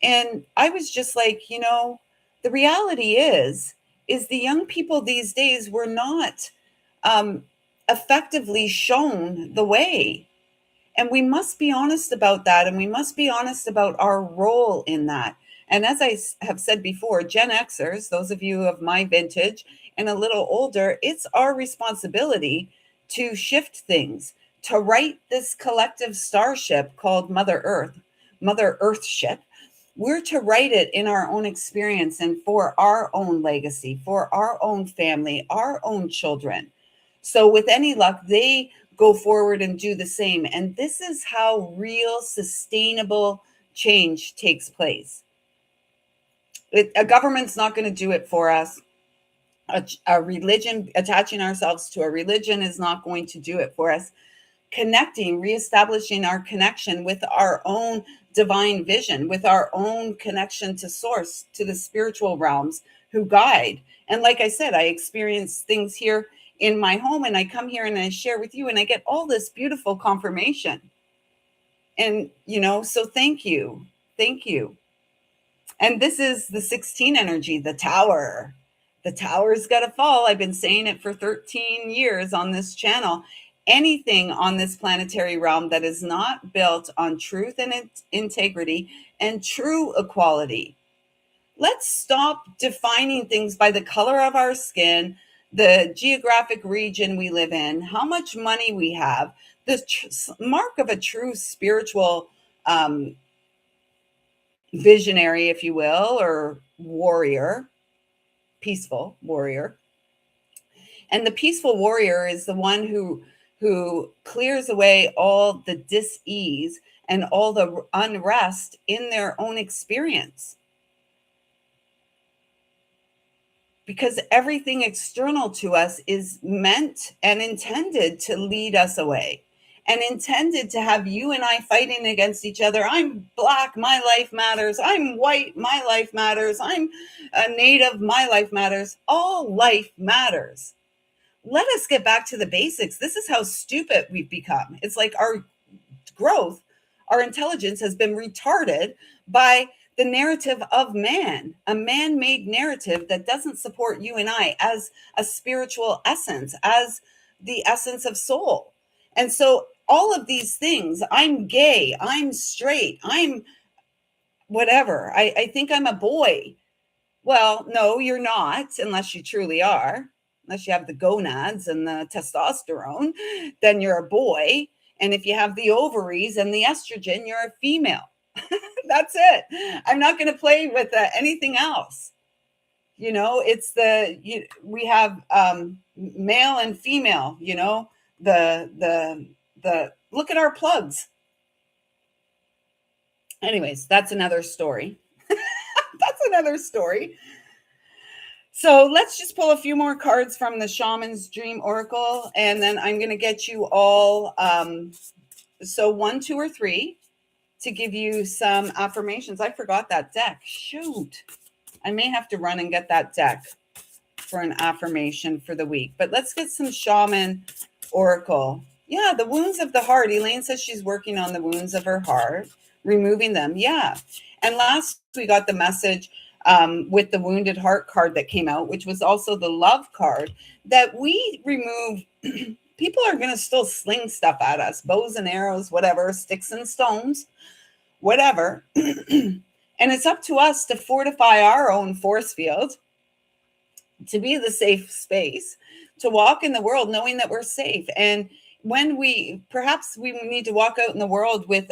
And I was just like, you know, the reality is the young people these days were not um, effectively shown the way. And we must be honest about that. And we must be honest about our role in that. And as I have said before, Gen Xers, those of you of my vintage and a little older, it's our responsibility to shift things, to right this collective starship called Mother Earth ship, We're to write it in our own experience and for our own legacy, for our own family, our own children. So, with any luck, they go forward and do the same. And this is how real, sustainable change takes place. A government's not going to do it for us. A religion, attaching ourselves to a religion, is not going to do it for us. Connecting, reestablishing our connection with our own divine vision, with our own connection to source, to the spiritual realms who guide. And like I said, I experience things here in my home, and I come here and I share with you, and I get all this beautiful confirmation. And, so thank you. Thank you. And this is the 16 energy, the tower. The tower's got to fall. I've been saying it for 13 years on this channel. Anything on this planetary realm that is not built on truth and integrity and true equality. Let's stop defining things by the color of our skin, the geographic region we live in, how much money we have. The mark of a true spiritual visionary, if you will, or warrior, peaceful warrior. And the peaceful warrior is the one who clears away all the dis-ease and all the unrest in their own experience. Because everything external to us is meant and intended to lead us away, and intended to have you and I fighting against each other. I'm black, my life matters. I'm white, my life matters. I'm a native, my life matters. All life matters. Let us get back to the basics. This is how stupid we've become. It's like our growth, our intelligence has been retarded by the narrative of man, a man-made narrative that doesn't support you and I as a spiritual essence, as the essence of soul. And so all of these things, I'm gay, I'm straight, I'm whatever. I think I'm a boy. Well, no, you're not, unless you truly are. Unless you have the gonads and the testosterone, then you're a boy. And if you have the ovaries and the estrogen, you're a female. That's it. I'm not going to play with anything else. It's we have male and female. The look at our plugs. Anyways, that's another story. That's another story. So let's just pull a few more cards from the Shaman's Dream Oracle, and then I'm going to get you all, so 1, 2, or 3, to give you some affirmations. I forgot that deck. Shoot. I may have to run and get that deck for an affirmation for the week. But let's get some Shaman Oracle. Yeah, the wounds of the heart. Elaine says she's working on the wounds of her heart, removing them. Yeah. And last we got the message with the Wounded Heart card that came out, which was also the love card, that we remove. People are going to still sling stuff at us, bows and arrows, whatever, sticks and stones, whatever. And it's up to us to fortify our own force field, to be the safe space, to walk in the world knowing that we're safe. And when perhaps we need to walk out in the world with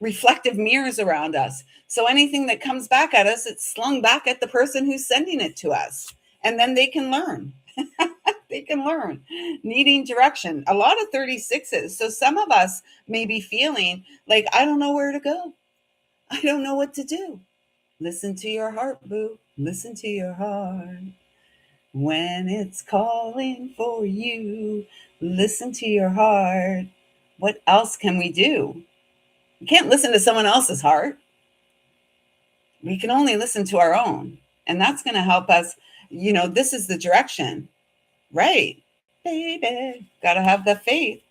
reflective mirrors around us. So anything that comes back at us, it's slung back at the person who's sending it to us. And then they can learn. They can learn. Needing direction. A lot of 36s. So some of us may be feeling like, I don't know where to go. I don't know what to do. Listen to your heart, boo. Listen to your heart. When it's calling for you, listen to your heart. What else can we do? We can't listen to someone else's heart. We can only listen to our own. And that's going to help us. This is the direction. Right, baby. Got to have the faith,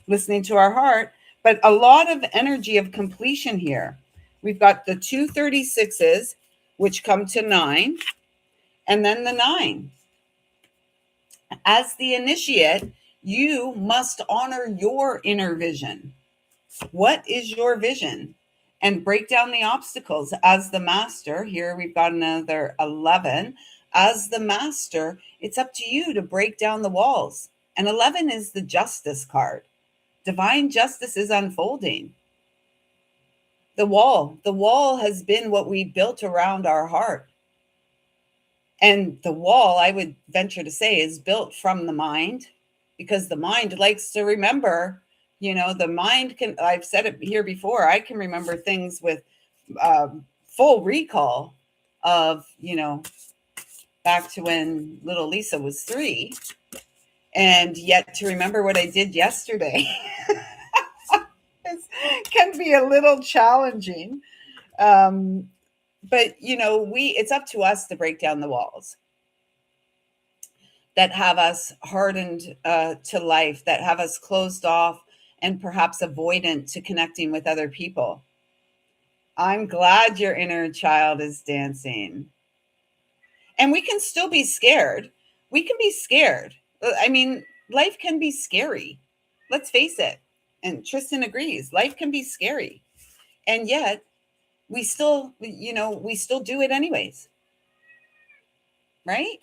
listening to our heart. But a lot of energy of completion here. We've got the 2 36s, which come to 9, and then the 9. As the initiate, you must honor your inner vision. What is your vision? And break down the obstacles. As the master, here we've got another 11. As the master, it's up to you to break down the walls. And 11 is the justice card. Divine justice is unfolding. The wall has been what we built around our heart. And the wall, I would venture to say, is built from the mind, because the mind likes to remember. The mind can, I've said it here before, I can remember things with full recall of, back to when little Lisa was 3. And yet to remember what I did yesterday can be a little challenging. Um, but it's up to us to break down the walls that have us hardened to life, that have us closed off and perhaps avoidant to connecting with other people. I'm glad your inner child is dancing. And we can still be scared. We can be scared. I mean, life can be scary. Let's face it. And Tristan agrees. Life can be scary. And yet we still do it anyways. Right?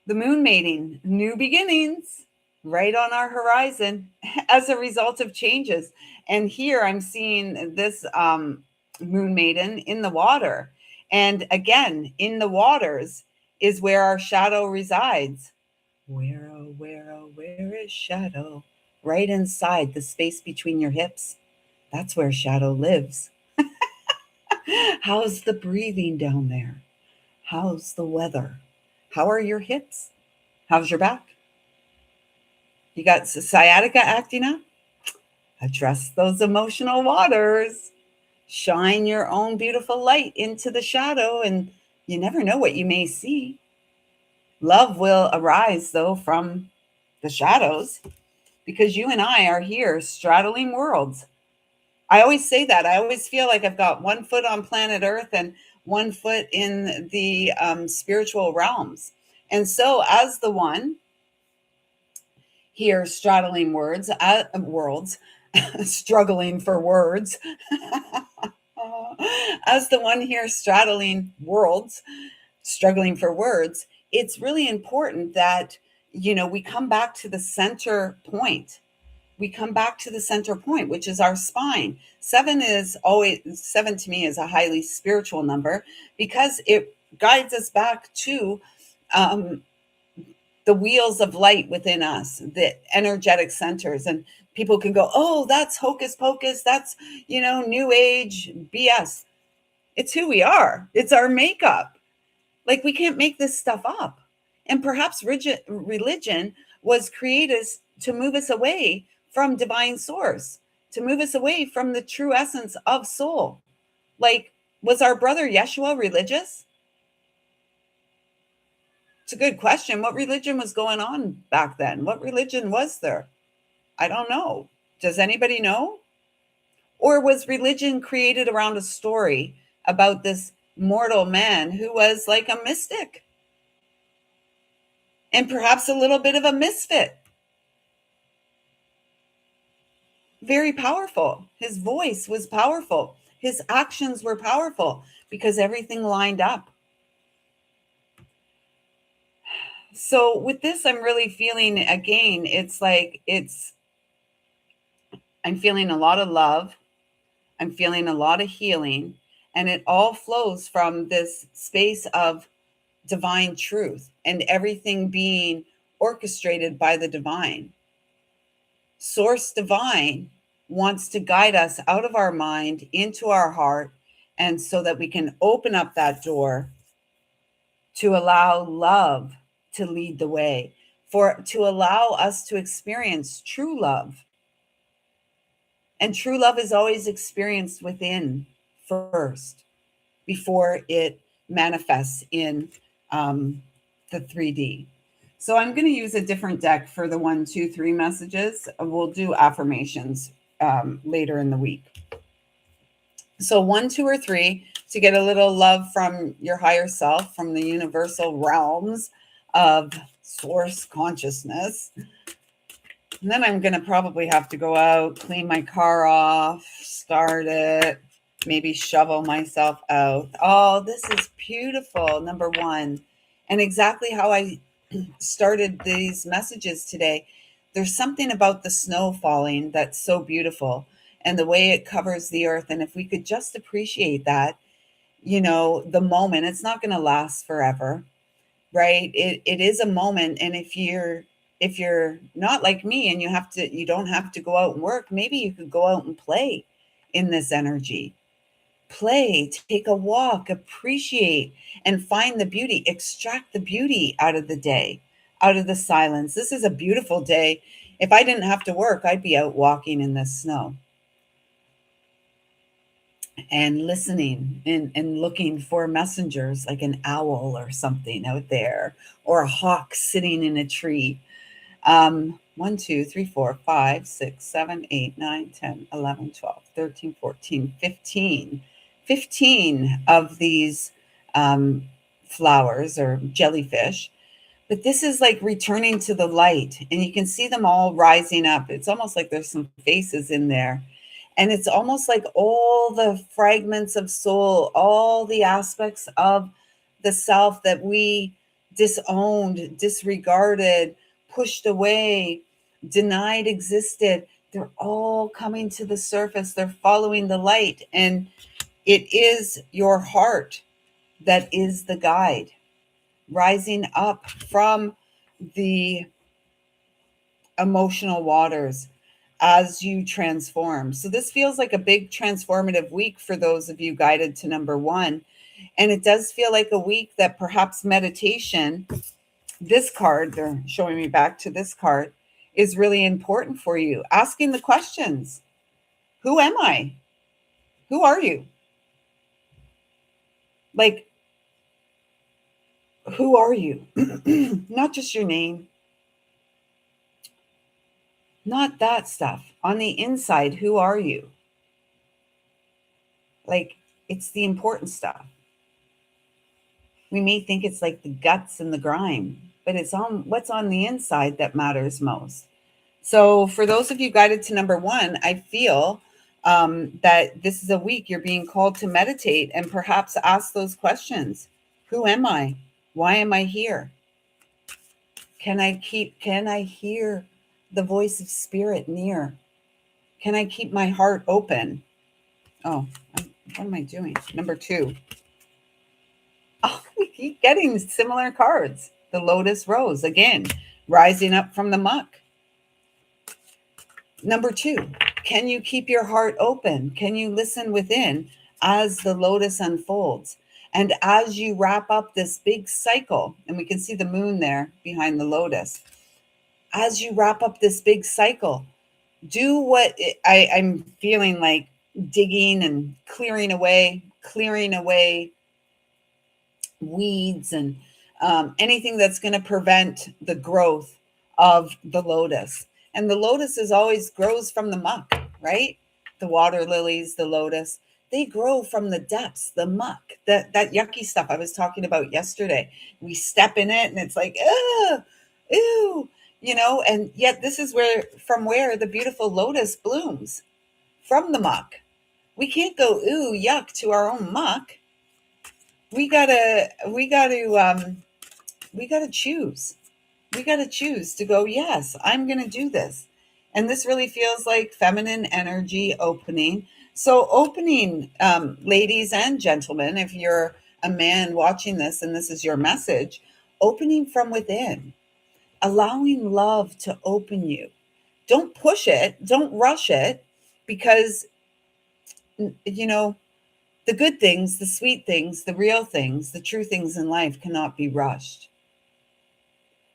The moon mating, new beginnings, right on our horizon as a result of changes. And here I'm seeing this moon maiden in the water. And again, in the waters is where our shadow resides. Where, oh, where, oh, where is shadow? Right inside the space between your hips. That's where shadow lives. How's the breathing down there? How's the weather? How are your hips? How's your back? You got sciatica acting up? Address those emotional waters. Shine your own beautiful light into the shadow, and you never know what you may see. Love will arise, though, from the shadows, because you and I are here straddling worlds. I always say that. I always feel like I've got one foot on planet Earth and one foot in the spiritual realms. And so, as the one here straddling worlds, struggling for words, as the one here straddling worlds, struggling for words, it's really important that, we come back to the center point. We come back to the center point, which is our spine. Seven to me is a highly spiritual number, because it guides us back to um, the wheels of light within us, the energetic centers. And people can go, oh, that's hocus pocus. That's, new age BS. It's who we are. It's our makeup. Like, we can't make this stuff up. And perhaps religion was created to move us away from divine source, to move us away from the true essence of soul. Like, was our brother Yeshua religious? It's a good question. What religion was going on back then? What religion was there? I don't know. Does anybody know? Or was religion created around a story about this mortal man who was like a mystic and perhaps a little bit of a misfit? Very powerful. His voice was powerful. His actions were powerful because everything lined up. So with this, I'm really feeling, again, I'm feeling a lot of love. I'm feeling a lot of healing. And it all flows from this space of divine truth and everything being orchestrated by the divine. Source divine wants to guide us out of our mind into our heart, and so that we can open up that door to allow love to lead the way, to allow us to experience true love. And true love is always experienced within first, before it manifests in the 3D. So I'm going to use a different deck for the 1, 2, 3 messages. We'll do affirmations later in the week. So 1, 2, or 3, to get a little love from your higher self, from the universal realms of source consciousness. And then I'm going to probably have to go out, clean my car off, start it, maybe shovel myself out. Oh, this is beautiful, number 1. And exactly how I started these messages today. There's something about the snow falling that's so beautiful. and the way it covers the earth. And if we could just appreciate that, the moment, it's not going to last forever, right? It is a moment. And if you're not like me and you don't have to go out and work, maybe you could go out and play in this energy. Play, take a walk, appreciate, and find the beauty, extract the beauty out of the day, out of the silence. This is a beautiful day. If I didn't have to work, I'd be out walking in this snow and listening and looking for messengers like an owl or something out there, or a hawk sitting in a tree. 1, 2, 3, 4, 5, 6, 7, 8, 9, 10, 11, 12, 13, 14, 15. 15 of these um, flowers or jellyfish. But this is like returning to the light, and you can see them all rising up. It's almost like there's some faces in there. And it's almost like all the fragments of soul, all the aspects of the self that we disowned, disregarded, pushed away, denied existed, they're all coming to the surface. They're following the light. And it is your heart that is the guide, rising up from the emotional waters as you transform. So, this feels like a big transformative week for those of you guided to number one. And it does feel like a week that perhaps meditation, this card, they're showing me back to this card, is really important for you. Asking the questions: who am I? Who are you? Like, who are you? Not just your name, not that stuff. On the inside, who are you? Like, it's the important stuff. We may think it's like the guts and the grime, but it's on what's on the inside that matters most. So, for those of you guided to number one, I feel that this is a week you're being called to meditate and perhaps ask those questions. Who am I? Why am I here? Can I hear the voice of spirit near? Can I keep my heart open? Oh, what am I doing? Number two. Oh, we keep getting similar cards. The lotus rose, again, rising up from the muck. Number two, can you keep your heart open? Can you listen within as the lotus unfolds? And as you wrap up this big cycle, and we can see the moon there behind the lotus, as you wrap up this big cycle, do what I'm feeling like digging and clearing away weeds and anything that's going to prevent the growth of the lotus. And the lotus is always grows from the muck, right? The water lilies, the lotus, they grow from the depths, the muck, that yucky stuff I was talking about yesterday. We step in it and it's like, ugh, ew, and yet this is where the beautiful lotus blooms, from the muck. We can't go, ooh, yuck, to our own muck. We gotta choose. We gotta choose to go, yes, I'm gonna do this. And this really feels like feminine energy opening. So opening, ladies and gentlemen, if you're a man watching this and this is your message, opening from within, allowing love to open you. Don't push it, don't rush it, because you know the good things, the sweet things, the real things, the true things in life cannot be rushed.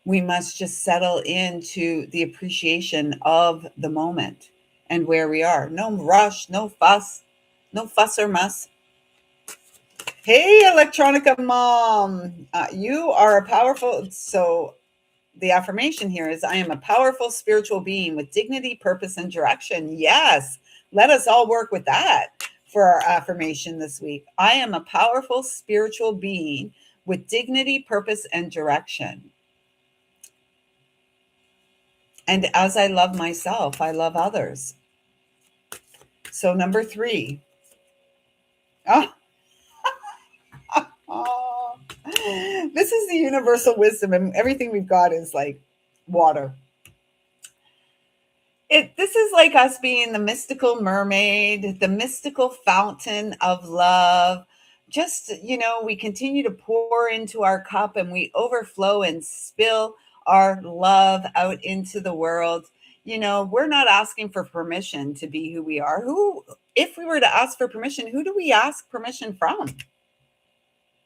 We must just settle into the appreciation of the moment and where we are. No rush, no fuss or muss. Hey, Electronica Mom, you are a powerful. So, the affirmation here is I am a powerful spiritual being with dignity, purpose, and direction. Yes, let us all work with that for our affirmation this week. I am a powerful spiritual being with dignity, purpose, and direction. And as I love myself, I love others. So, number three. Oh, oh, this is the universal wisdom, and everything we've got is like water. This is like us being the mystical mermaid, the mystical fountain of love. Just, we continue to pour into our cup and we overflow and spill our love out into the world. We're not asking for permission to be who we are. If we were to ask for permission, who do we ask permission from?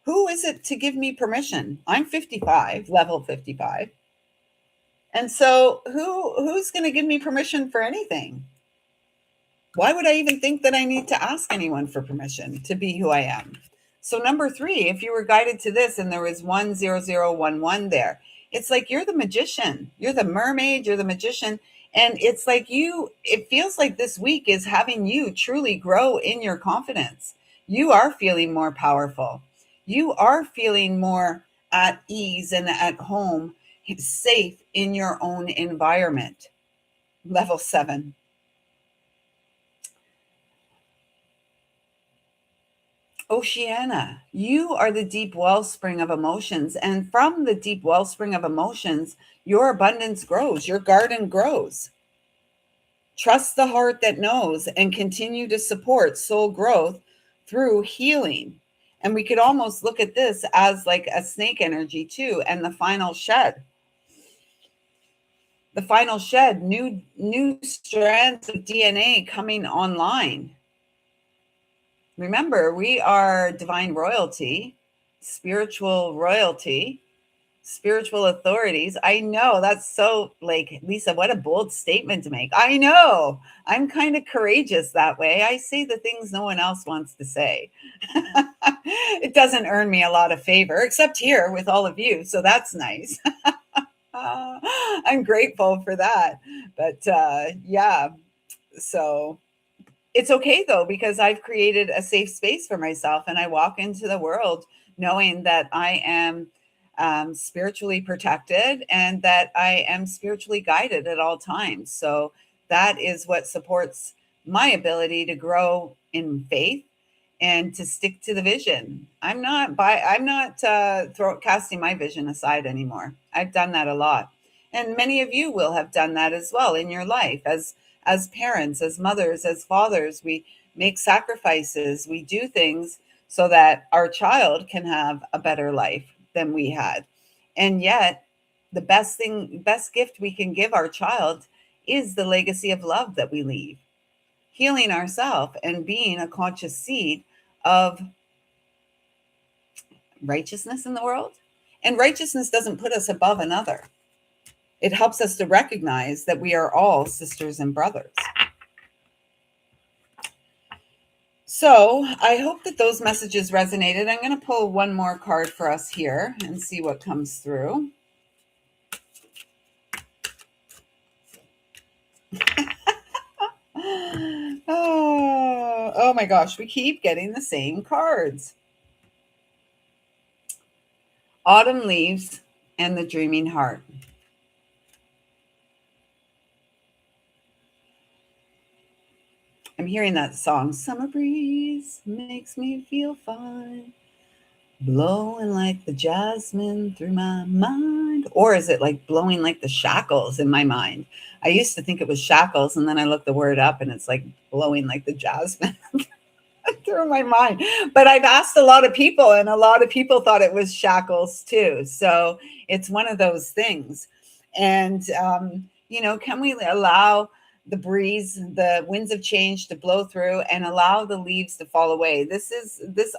Who is it to give me permission? I'm 55, level 55. And so who's going to give me permission for anything? Why would I even think that I need to ask anyone for permission to be who I am? So number 3, if you were guided to this and there was 10011 there, it's like you're the magician, you're the mermaid, you're the magician. And it's like it feels like this week is having you truly grow in your confidence. You are feeling more powerful. You are feeling more at ease and at home, safe in your own environment. Level 7. Oceana, you are the deep wellspring of emotions. And from the deep wellspring of emotions, your abundance grows, your garden grows. Trust the heart that knows and continue to support soul growth through healing. And we could almost look at this as like a snake energy too. And the final shed. The final shed, new strands of DNA coming online. Remember, we are divine royalty, spiritual royalty, spiritual authorities. I know that's so like, Lisa, what a bold statement to make. I know I'm kind of courageous that way. I say the things no one else wants to say. It doesn't earn me a lot of favor, except here with all of you. So that's nice. I'm grateful for that. But yeah, so it's okay though, because I've created a safe space for myself and I walk into the world knowing that I am spiritually protected and that I am spiritually guided at all times. So that is what supports my ability to grow in faith and to stick to the vision. I'm not casting my vision aside anymore. I've done that a lot. And many of you will have done that as well in your life as parents, as mothers, as fathers. We make sacrifices, we do things so that our child can have a better life than we had. And yet, the best gift we can give our child is the legacy of love that we leave, healing ourselves and being a conscious seed of righteousness in the world. And righteousness doesn't put us above another. It helps us to recognize that we are all sisters and brothers. So I hope that those messages resonated. I'm going to pull one more card for us here and see what comes through. Oh my gosh, we keep getting the same cards. Autumn leaves and the dreaming heart. I'm hearing that song, Summer Breeze Makes Me Feel Fine, blowing like the jasmine through my mind. Or is it like blowing like the shackles in my mind? I used to think it was shackles, and then I looked the word up and it's like blowing like the jasmine through my mind. But I've asked a lot of people, and a lot of people thought it was shackles too. So it's one of those things. And, can we allow the breeze, the winds of change to blow through and allow the leaves to fall away? This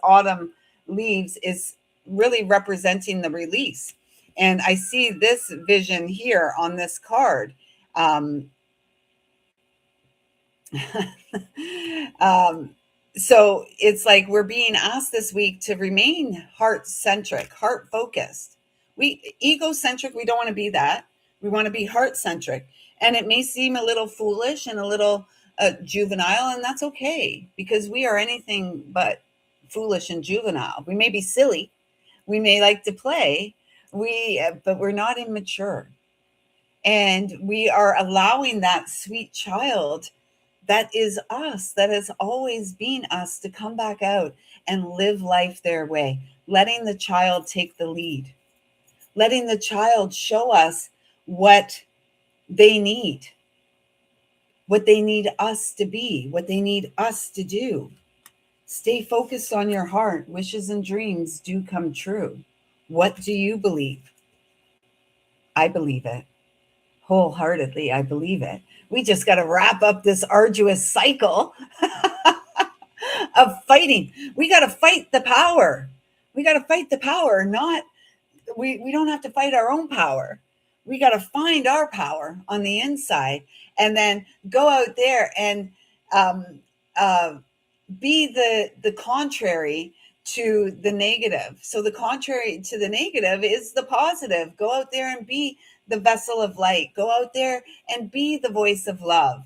autumn leaves is really representing the release. And I see this vision here on this card. So it's like we're being asked this week to remain heart-centric, heart-focused. Egocentric, we don't want to be that. We want to be heart-centric. And it may seem a little foolish and a little juvenile, and that's okay, because we are anything but foolish and juvenile. We may be silly. We may like to play, but we're not immature. And we are allowing that sweet child that is us, that has always been us, to come back out and live life their way, letting the child take the lead, letting the child show us what they need. what they need us to be, what they need us to do. Stay focused on your heart. Wishes and dreams do come true. What do you believe? I believe it. Wholeheartedly, I believe it. We just got to wrap up this arduous cycle of fighting. We got to fight the power. We got to fight the power, not we don't have to fight our own power. We got to find our power on the inside and then go out there and um, uh, be the contrary to the negative. So the contrary to the negative is the positive. Go out there and be the vessel of light. Go out there and be the voice of love.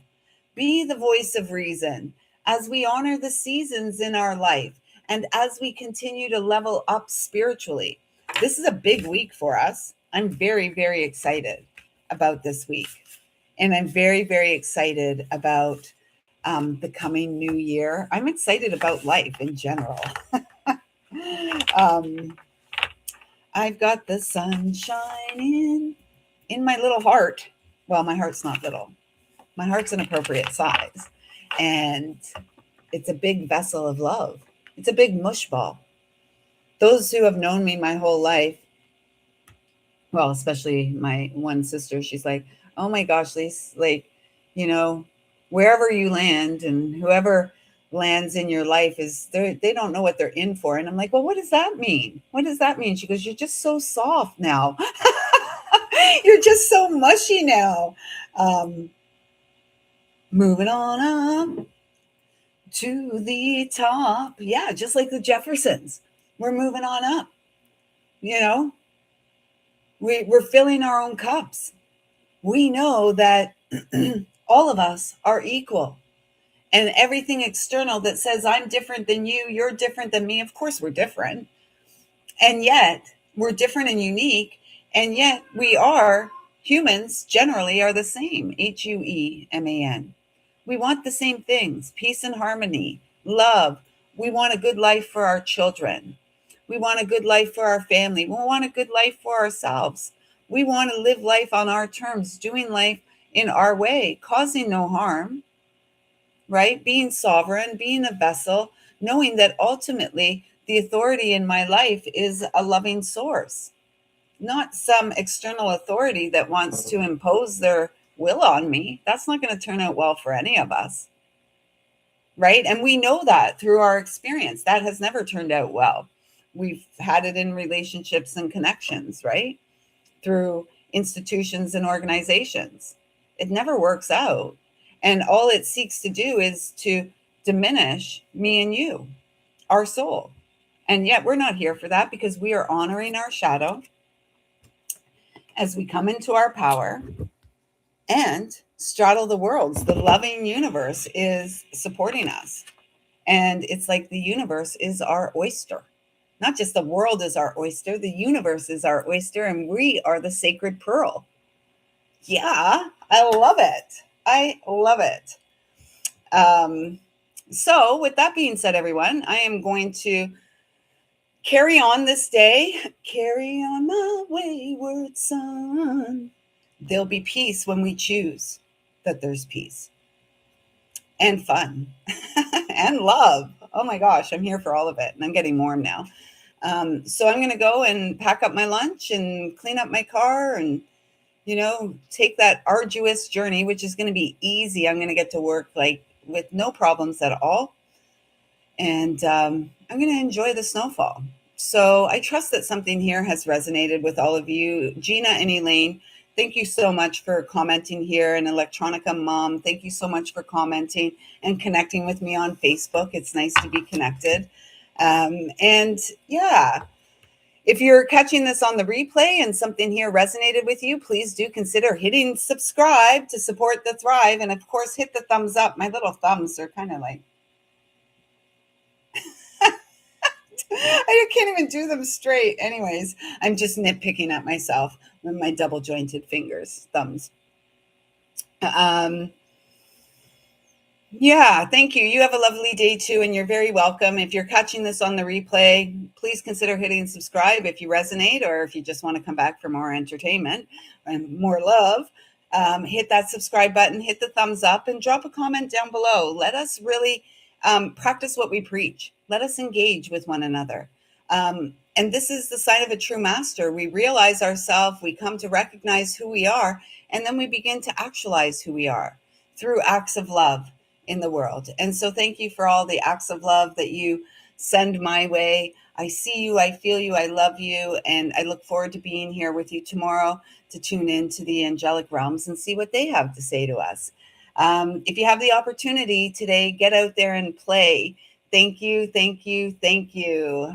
Be the voice of reason as we honor the seasons in our life and as we continue to level up spiritually. This is a big week for us. I'm very, very excited about this week. And I'm very, very excited about the coming new year. I'm excited about life in general. um, I've got the sunshine in my little heart. Well, my heart's not little. My heart's an appropriate size. And it's a big vessel of love. It's a big mush ball. Those who have known me my whole life, well, especially my one sister, she's like, oh my gosh, Lise, like, you know, wherever you land and whoever lands in your life they don't know what they're in for. And I'm like, well, what does that mean? What does that mean? She goes, you're just so soft now. You're just so mushy now. Moving on up to the top. Yeah, just like the Jeffersons. We're moving on up. You know, we're filling our own cups. We know that all of us are equal. And everything external that says I'm different than you, you're different than me, of course we're different. And yet we're different and unique. And yet we are, humans generally are the same. HUEMAN. We want the same things: peace and harmony, love. We want a good life for our children. We want a good life for our family. We want a good life for ourselves. We want to live life on our terms, doing life in our way, causing no harm, right? Being sovereign, being a vessel, knowing that ultimately the authority in my life is a loving source, not some external authority that wants to impose their will on me. That's not going to turn out well for any of us, right? And we know that through our experience. That has never turned out well. We've had it in relationships and connections, right? Through institutions and organizations. It never works out. And all it seeks to do is to diminish me and you, our soul. And yet we're not here for that, because we are honoring our shadow as we come into our power and straddle the worlds. The loving universe is supporting us. And it's like the universe is our oyster. Not just the world is our oyster, the universe is our oyster, and we are the sacred pearl. Yeah, I love it. I love it. So, with that being said, everyone, I am going to carry on this day. Carry on my wayward son. There'll be peace when we choose that there's peace and fun and love. Oh my gosh, I'm here for all of it, and I'm getting warm now. So I'm going to go and pack up my lunch and clean up my car and, take that arduous journey, which is going to be easy. I'm going to get to work like with no problems at all. And I'm going to enjoy the snowfall. So I trust that something here has resonated with all of you. Gina and Elaine, thank you so much for commenting here. And Electronica Mom, thank you so much for commenting and connecting with me on Facebook. It's nice to be connected. And yeah, if you're catching this on the replay and something here resonated with you, please do consider hitting subscribe to support the Thrive. And of course, hit the thumbs up. My little thumbs are kind of like, I can't even do them straight. Anyways, I'm just nitpicking at myself with my double jointed thumbs. Yeah, thank you. You have a lovely day too, and you're very welcome. If you're catching this on the replay, please consider hitting subscribe if you resonate, or if you just want to come back for more entertainment and more love. hit that subscribe button, hit the thumbs up, and drop a comment down below. Let us really practice what we preach. Let us engage with one another. And this is the sign of a true master. We realize ourselves, we come to recognize who we are, and then we begin to actualize who we are through acts of love in the world. And so thank you for all the acts of love that you send my way. I see you, I feel you, I love you, and I look forward to being here with you tomorrow to tune into the angelic realms and see what they have to say to us. If you have the opportunity today, get out there and play. Thank you, thank you, thank you.